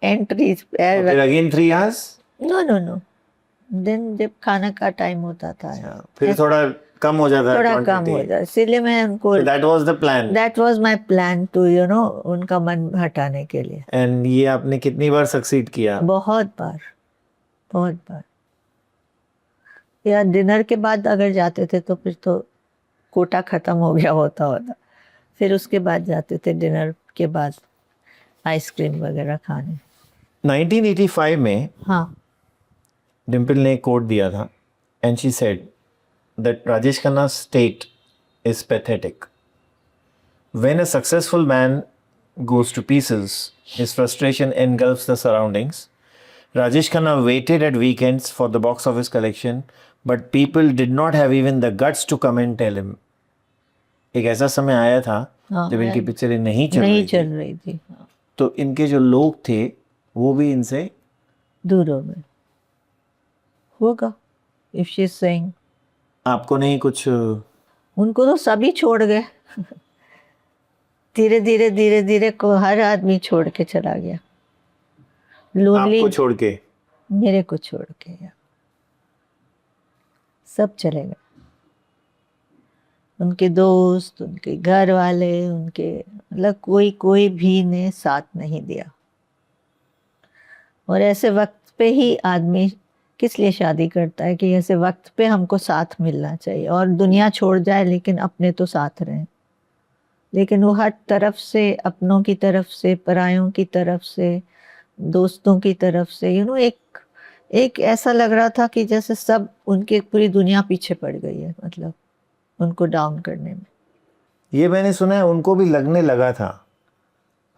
एंट्री फिर अगेन 3 hours? नो. देन जब खाना का टाइम होता था फिर थोड़ा कम हो जाता, थोड़ा कम हो जाता. इसीलिए मैं उनको, that was the plan. That was my plan to उनका मन हटाने के लिए. एंड ये आपने कितनी बार सक्सीड किया? बहुत बार. या डिनर के बाद अगर जाते थे तो फिर तो कोटा खत्म हो गया होता. फिर उसके बाद जाते थे डिनर के बाद आइसक्रीम वगैरह खाने. 1985 में हाँ, डिम्पल ने कोट दिया था and she said that Rajesh Khanna state is pathetic. When a successful man goes to pieces, his frustration engulfs the surroundings. Rajesh Khanna waited at weekends for the box office collection, but people did not have even the guts to come and tell him. एक ऐसा समय आया था जब इनकी पिक्चरें नहीं चल रही थी. तो इनके जो लोग थे वो भी इनसे दूर हो गए होगा. If she's saying, आपको नहीं कुछ? उनको तो सभी छोड़ गए. धीरे धीरे को हर आदमी छोड़ के चला गया. लोनली आपको छोड़ के? मेरे को छोड़ के सब चले गए. उनके दोस्त, उनके घर वाले, उनके मतलब कोई भी ने साथ नहीं दिया. और ऐसे वक्त पे ही आदमी किस लिए शादी करता है कि ऐसे वक्त पे हमको साथ मिलना चाहिए. और दुनिया छोड़ जाए लेकिन अपने तो साथ रहें. लेकिन वो हर तरफ से, अपनों की तरफ से, परायों की तरफ से, दोस्तों की तरफ से एक ऐसा लग रहा था कि जैसे सब उनके पूरी दुनिया पीछे पड़ गई है, मतलब उनको डाउन करने में. ये मैंने सुना है उनको भी लगने लगा था.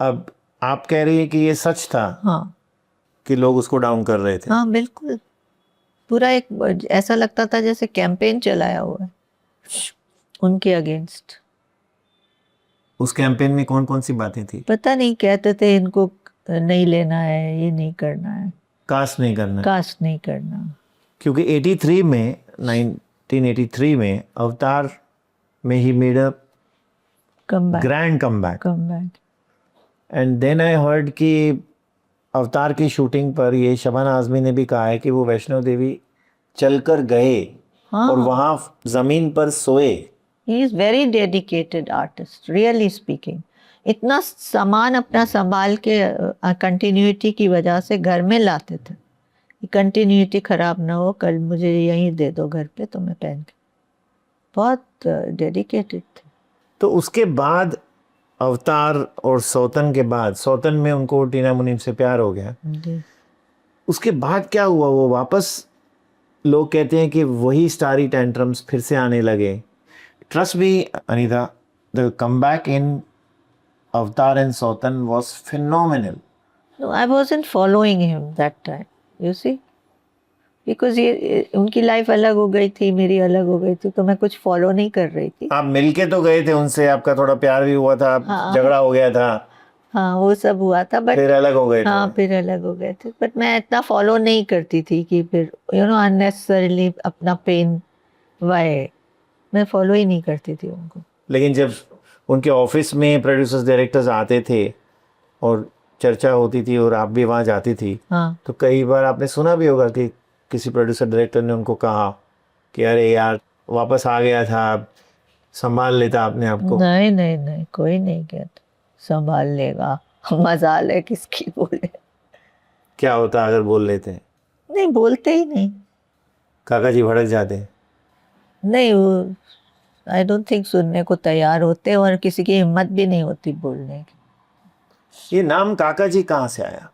अब आप कह रही है कि ये सच था? हाँ, कि लोग उसको डाउन कर रहे थे? हाँ, बिल्कुल. पूरा एक ऐसा लगता था जैसे कैंपेन चलाया हुआ है उनके अगेंस्ट. उस कैंपेन में कौन कौन सी बातें थी? पता नहीं, कहते थे इनको नहीं लेना है, ये नहीं करना है, कास्ट नहीं करना. क्योंकि 1983 में अवतार में ही made a grand comeback. And then I heard कि अवतार की शूटिंग पर ये शबाना आजमी ने भी कहा है कि वो वैष्णो देवी चलकर गए. हाँ. और वहां जमीन पर सोए. He is very dedicated artist, really speaking. इतना सामान अपना संभाल के कंटिन्यूटी की वजह से घर में लाते थे. कंटिन्यूटी खराब ना हो, कल मुझे यहीं दे दो घर पे तो मैं पहन के. बहुत डेडिकेटेड थे. तो उसके बाद अवतार और सौतन के बाद, सौतन में उनको टीना मुनीम से प्यार हो गया. उसके बाद क्या हुआ? वो वापस, लोग कहते हैं कि वही स्टारी टेंट्रम्स फिर से आने लगे. Trust me, Anita, the comeback in Avatar and Sautan was phenomenal. No, I wasn't following him that time, you see, because उनकी लाइफ अलग हो गई थी, मेरी अलग हो गई थी, तो मैं कुछ फॉलो नहीं कर रही थी. आप मिलके तो गए थे उनसे, आपका थोड़ा प्यार भी हुआ था. हाँ, झगड़ा हो गया था. हाँ, वो सब हुआ था, बट फिर अलग हो गए थे. हाँ, फिर अलग हो गए थे. बट मैं इतना फॉलो नहीं करती थी कि फिर अननेसेसरीली अपना पेन वाए. मैं फॉलो ही नहीं करती थी उनको. लेकिन जब उनके ऑफिस में प्रोड्यूसर्स डायरेक्टर्स आते थे और चर्चा होती थी और आप भी वहाँ जाती थी. हाँ. तो कई बार आपने सुना भी होगा कि किसी प्रोड्यूसर डायरेक्टर ने उनको कहा कि अरे यार वापस आ गया था, संभाल लेता अपने आप को. नहीं, कोई नहीं कहता संभाल लेगा. मजाल है किसकी बोले. क्या होता अगर बोल लेते हैं? नहीं, बोलते ही नहीं. काका जी भड़क जाते हैं? नहीं, वो आई डोंट थिंक सुनने को तैयार होते, और किसी की हिम्मत भी नहीं होती बोलने की. ये नाम काका जी कहाँ से आया?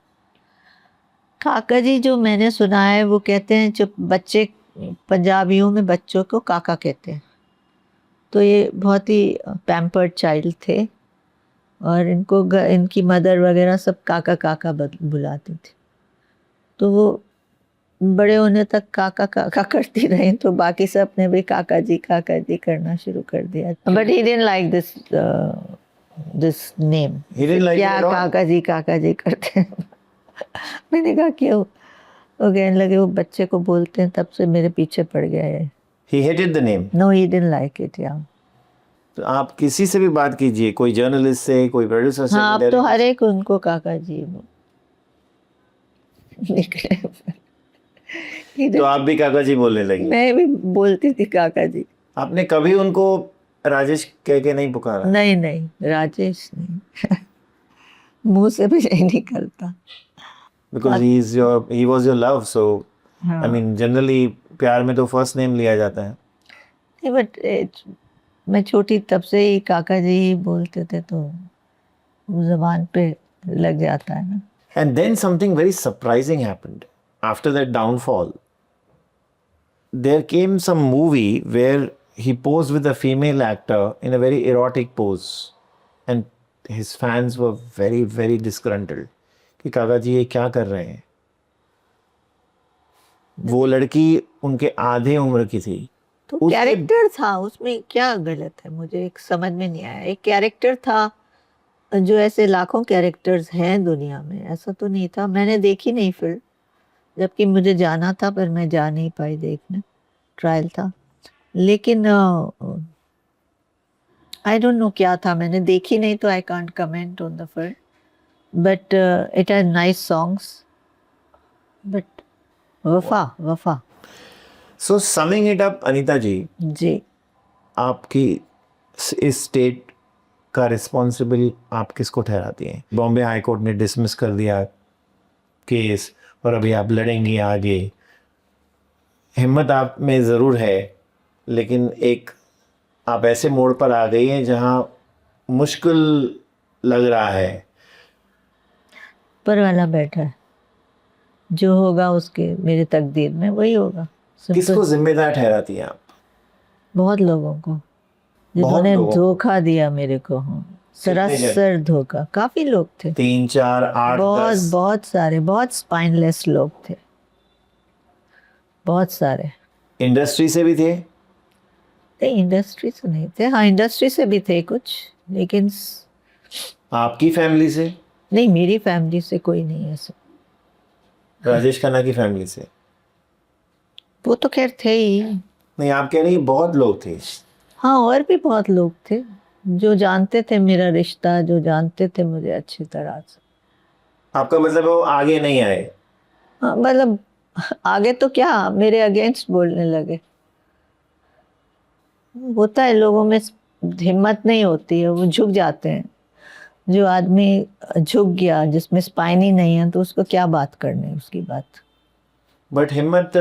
काका जी जो मैंने सुना है वो कहते हैं, जो बच्चे पंजाबियों में बच्चों को काका कहते हैं, तो ये बहुत ही पैम्पर्ड चाइल्ड थे और इनको इनकी मदर वगैरह सब काका काका बुलाते थे, तो वो बड़े होने तक काका काका करती रही, तो बाकी सब ने भी काका जी करना शुरू कर दिया। But he didn't like this name. क्या काका जी करते हैं। मैंने कहा क्यों? वो कहने लगे वो बच्चे को बोलते हैं, तब से मेरे पीछे पड़ गया है। He hated the name. No, he didn't like it, yeah. तो आप किसी से भी बात कीजिए, कोई जर्नलिस्ट से, कोई प्रोड्यूसर से, हाँ, अब तो हर एक उनको काका जी निकले। तो आप भी काका जी बोलने लगी? मैं भी बोलती थी काका जी। आपने कभी उनको राजेश कह के नहीं पुकारा? नहीं नहीं, राजेश नहीं। मुंह से भी नहीं निकलता। Because he was your love, so I mean generally प्यार में तो फर्स्ट नेम लिया जाता है। नहीं, बट मैं छोटी तब से ही काका जी ही बोलते थे, तो ज़बान पे लग जाता है ना। And then something very surprising happened after that downfall. There came some movie where he posed with a female actor in a very erotic pose, and his fans were very very disgruntled कि काका जी ये क्या कर रहे हैं। वो लड़की उनके आधे उम्र की थी, तो कैरेक्टर था, उसमें क्या गलत है? मुझे एक समझ में नहीं आया। एक कैरेक्टर था, जो ऐसे लाखों कैरेक्टर्स हैं दुनिया में, ऐसा तो नहीं था। मैंने देखी नहीं फिल्म, जबकि मुझे जाना था पर मैं जा नहीं पाई देखने, ट्रायल था। लेकिन आई डोंट नो क्या था, मैंने देखी नहीं, तो I can't comment on the film, but it had nice songs, but वफा। सो समिंग इट अप अनीता जी, आपकी इस स्टेट का रिस्पॉन्सिबल आप किसको ठहराती हैं? बॉम्बे हाई कोर्ट ने डिसमिस कर दिया केस और अभी आप लड़ेंगी आगे। हिम्मत आप में ज़रूर है, लेकिन एक आप ऐसे मोड़ पर आ गई हैं जहां मुश्किल लग रहा है। ऊपर वाला बैठा है, जो होगा उसके मेरे तकदीर में वही होगा। किसको जिम्मेदार ठहराती हैं आप? बहुत लोगों को, जिन्होंने धोखा दिया मेरे को। सरासर धोखा। काफी लोग थे, 3, 4, 8, बहुत सारे, बहुत स्पाइनलेस लोग थे, बहुत सारे। इंडस्ट्री से भी थे? नहीं, इंडस्ट्री से नहीं थे। हाँ, इंडस्ट्री से भी थे कुछ, लेकिन आपकी फैमिली से? नहीं, मेरी फैमिली से कोई नहीं है। सब राजेश खन्ना की फैमिली से? वो तो खैर थे ही। नहीं, आप कह रही बहुत लोग थे। हाँ, और भी बहुत लोग थे जो जानते थे मेरा रिश्ता, जो जानते थे मुझे अच्छी तरह से। आपका मतलब वो आगे नहीं आए? हाँ, मतलब आगे तो क्या, मेरे अगेंस्ट बोलने लगे। होता है, लोगों में हिम्मत नहीं होती है, वो झुक जाते हैं। जो आदमी झुक गया, जिसमें स्पाइन ही नहीं है, तो उसको क्या बात करनी उसकी बात। बट हिम्मत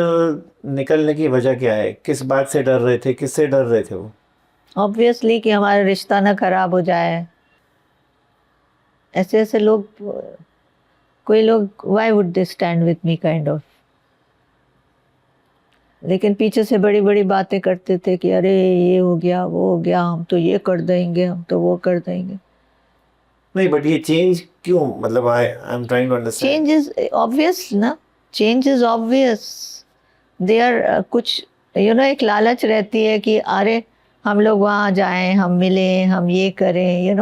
निकलने की वजह क्या है? किस बात से डर रहे थे? किससे डर रहे थे वो? ऑब्वियसली कि हमारा रिश्ता ना खराब हो जाए। ऐसे ऐसे लोग, कोई लोग, why would they stand with me kind of. लेकिन पीछे से बड़ी बड़ी बातें करते थे कि अरे ये हो गया, वो हो गया, हम तो ये कर देंगे, हम तो वो कर देंगे। नहीं, बट ये चेंज क्यों? मतलब I am trying to understand. Change is obvious ना, change is obvious. They are कुछ एक लालच रहती है कि अरे हम लोग वहाँ जाएं, हम मिलें, हम ये करें,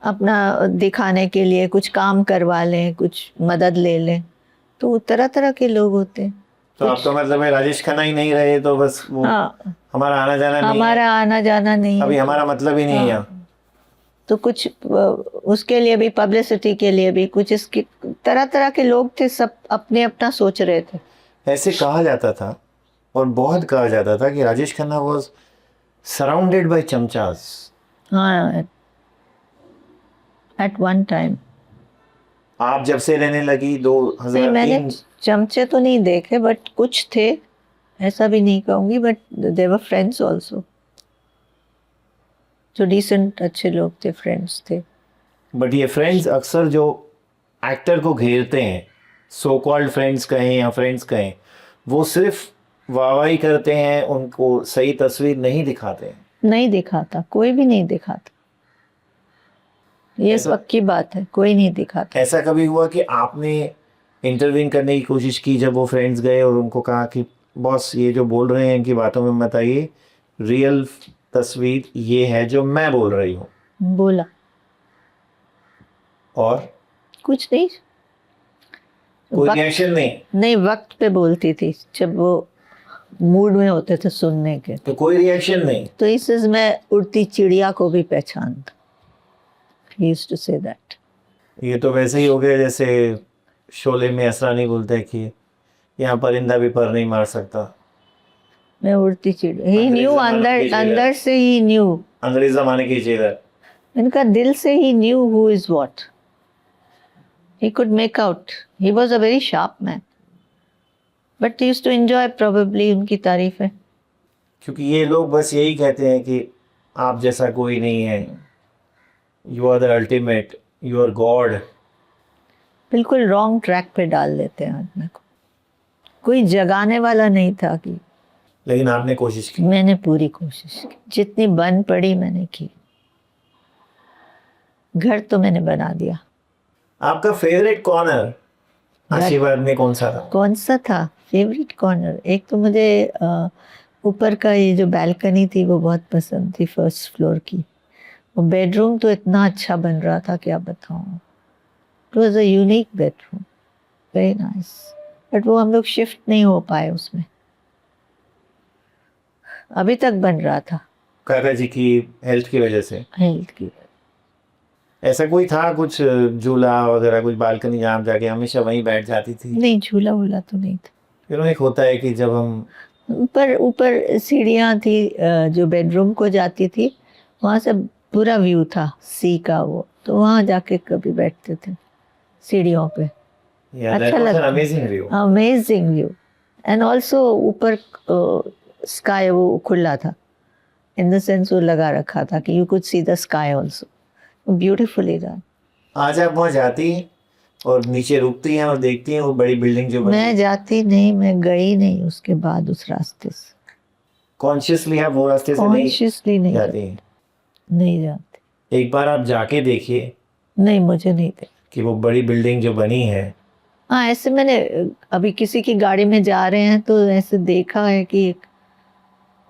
अपना दिखाने के लिए कुछ काम करवा लें, कुछ मदद ले लें। तो तरह तरह के लोग होते हैं। तो आपका मतलब है राजेश खन्ना ही नहीं रहे तो बस वो हमारा आना जाना नहीं है? हमारा आना जाना नहीं, अभी हमारा मतलब ही नहीं है। तो कुछ उसके लिए भी, पब्लिसिटी के लिए भी, कुछ इसकी तरह तरह के लोग थे, सब अपने अपना सोच रहे थे। ऐसे कहा जाता था, और बहुत कहा जाता था, कि Rajesh Khanna was surrounded by chamchas. हाँ, एट वन टाइम। आप जब से रहने लगी 2003? मैंने चमचे तो नहीं देखे, बट कुछ थे, ऐसा भी नहीं कहूँगी, but they were friends also, जो डिसेंट अच्छे लोग थे, फ्रेंड्स थे। बट ये फ्रेंड्स अक्सर जो एक्टर को घेरते हैं, सो कॉल्ड फ्रेंड्स कहें या फ्रेंड्स कहें, वो सिर्फ वाहवाही करते हैं, उनको सही तस्वीर नहीं दिखाते हैं। नहीं दिखाता, कोई भी नहीं दिखाता, ये पक्की बात है, कोई नहीं दिखाता। ऐसा कभी हुआ कि आपने इंटरवीन करने की कोशिश की जब वो फ्रेंड्स गए और उनको कहा कि बॉस ये जो बोल रहे हैं इनकी बातों में मत आइए, रियल तस्वीर ये है जो मैं बोल रही हूँ? बोला। और कुछ नहीं, कोई रिएक्शन नहीं? नहीं, वक्त पे बोलती थी, जब वो मूड में होते थे सुनने के। तो कोई रिएक्शन नहीं? तो इससे मैं उड़ती चिड़िया को भी पहचानता। He used to say that. ये तो वैसे ही हो गया जैसे शोले में असरानी बोलते हैं कि यहाँ परिंदा भी पर नहीं मार सकता। मैं उड़ती चिड़िया। He knew, अंदर से ही knew। अंग्रेज जमाने की चीज है। इनका दिल से ही knew who is what. He could make out. He was a very sharp man. But he used to enjoy probably उनकी तारीफें। क्योंकि ये लोग बस यही कहते हैं कि आप जैसा कोई नहीं है, you are the ultimate, you are god. बिल्कुल रॉन्ग ट्रैक पे डाल देते हैं आदमी को, कोई जगाने वाला नहीं था कि। लेकिन आपने कोशिश की? मैंने पूरी कोशिश की, जितनी बन पड़ी मैंने की। घर तो मैंने बना दिया। आपका फेवरेट कॉर्नर आशीर्वाद में कौन सा था? कौन सा था फेवरेट कॉर्नर? एक तो मुझे ऊपर का ये जो बैल्कनी थी वो बहुत पसंद थी, फर्स्ट फ्लोर की। वो बेडरूम तो इतना अच्छा बन रहा था, क्या बताऊँ। It was a unique bedroom, very nice. But वो हम लोग शिफ्ट नहीं हो पाए उसमें, अभी तक बन रहा था। काका जी की हेल्थ की वजह से? हेल्थ की। ऐसा कोई था कुछ झूला वगैरह, कुछ बालकनी जहाँ आप जाके हमेशा वहीं बैठ जाती थी? नहीं, झूला वूला तो नहीं था। फिर एक होता है कि जब हम ऊपर सीढ़ियाँ थी जो बेडरूम को जाती थी, वहाँ से पूरा व्यू था सी का, वो तो वहाँ जाके कभी बैठते थे सीढ़ियों पे। अच्छा लगता, अमेजिंग व्यू। एंड ऑल्सो ऊपर स्काई वो खुला था, इन द सेंस वो लगा रखा था कि you could see the sky also, beautifully done. आज आप वहाँ जाती हैं और नीचे रुकती हैं और देखती हैं वो बड़ी बिल्डिंग जो बनी? मैं जाती नहीं, मैं गई नहीं उसके बाद उस रास्ते से। कॉन्शियसली आप वो रास्ते से कॉन्शियसली नहीं जाती हैं? नहीं जाती। एक बार आप जाके देखिए। नहीं, मुझे नहीं देखी कि वो बड़ी बिल्डिंग जो बनी है। हाँ, ऐसे मैंने अभी किसी की गाड़ी में जा रहे हैं तो ऐसे देखा है कि एक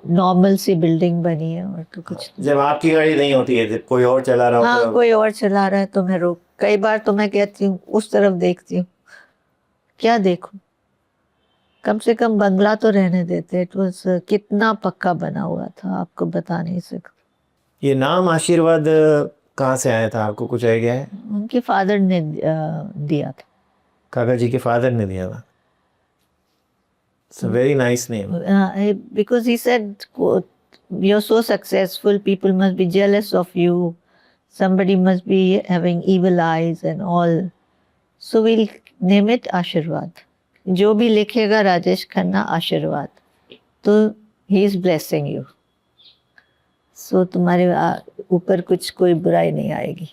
नॉर्मल सी बिल्डिंग बनी है, और तो कुछ जब आपकी गाड़ी नहीं होती है, कोई और चला रहा होता है? हाँ, कोई और चला रहा है तो मैं रोक, कई बार तो मैं कहती हूँ उस तरफ देखती हूँ, क्या देखूं, कम से कम बंगला तो रहने देते। इट वाज कितना पक्का बना हुआ था, आपको बता नहीं सकती। ये नाम आशीर्वाद कहाँ से आया था, आपको कुछ आइडिया है? उनके फादर ने दिया था। काका जी के फादर ने दिया था। It's a very nice name. Because he said, "You're so successful, people must be jealous of you. Somebody must be having evil eyes and all. So we'll name it Ashirwad. जो भी लिखेगा राजेश खन्ना आशीर्वाद, तो he is blessing you. So तुम्हारे ऊपर कुछ कोई बुराई नहीं आएगी."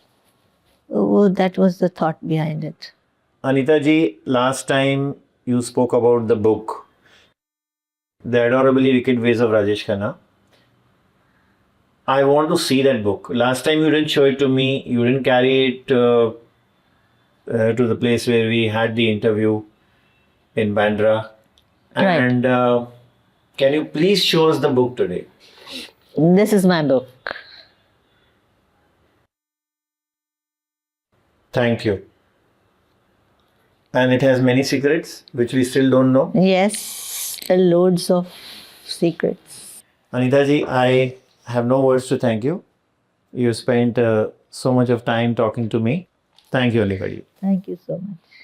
वो that was the thought behind it. Anita ji, last time you spoke about the book, The Adorably Wicked Ways of Rajesh Khanna. I want to see that book. Last time you didn't show it to me. You didn't carry it to the place where we had the interview in Bandra. Right. And can you please show us the book today? This is my book. Thank you. And it has many secrets which we still don't know. Yes, loads of secrets. Anita ji, I have no words to thank you. You spent so much of time talking to me. Thank you, Anita ji. Thank you so much.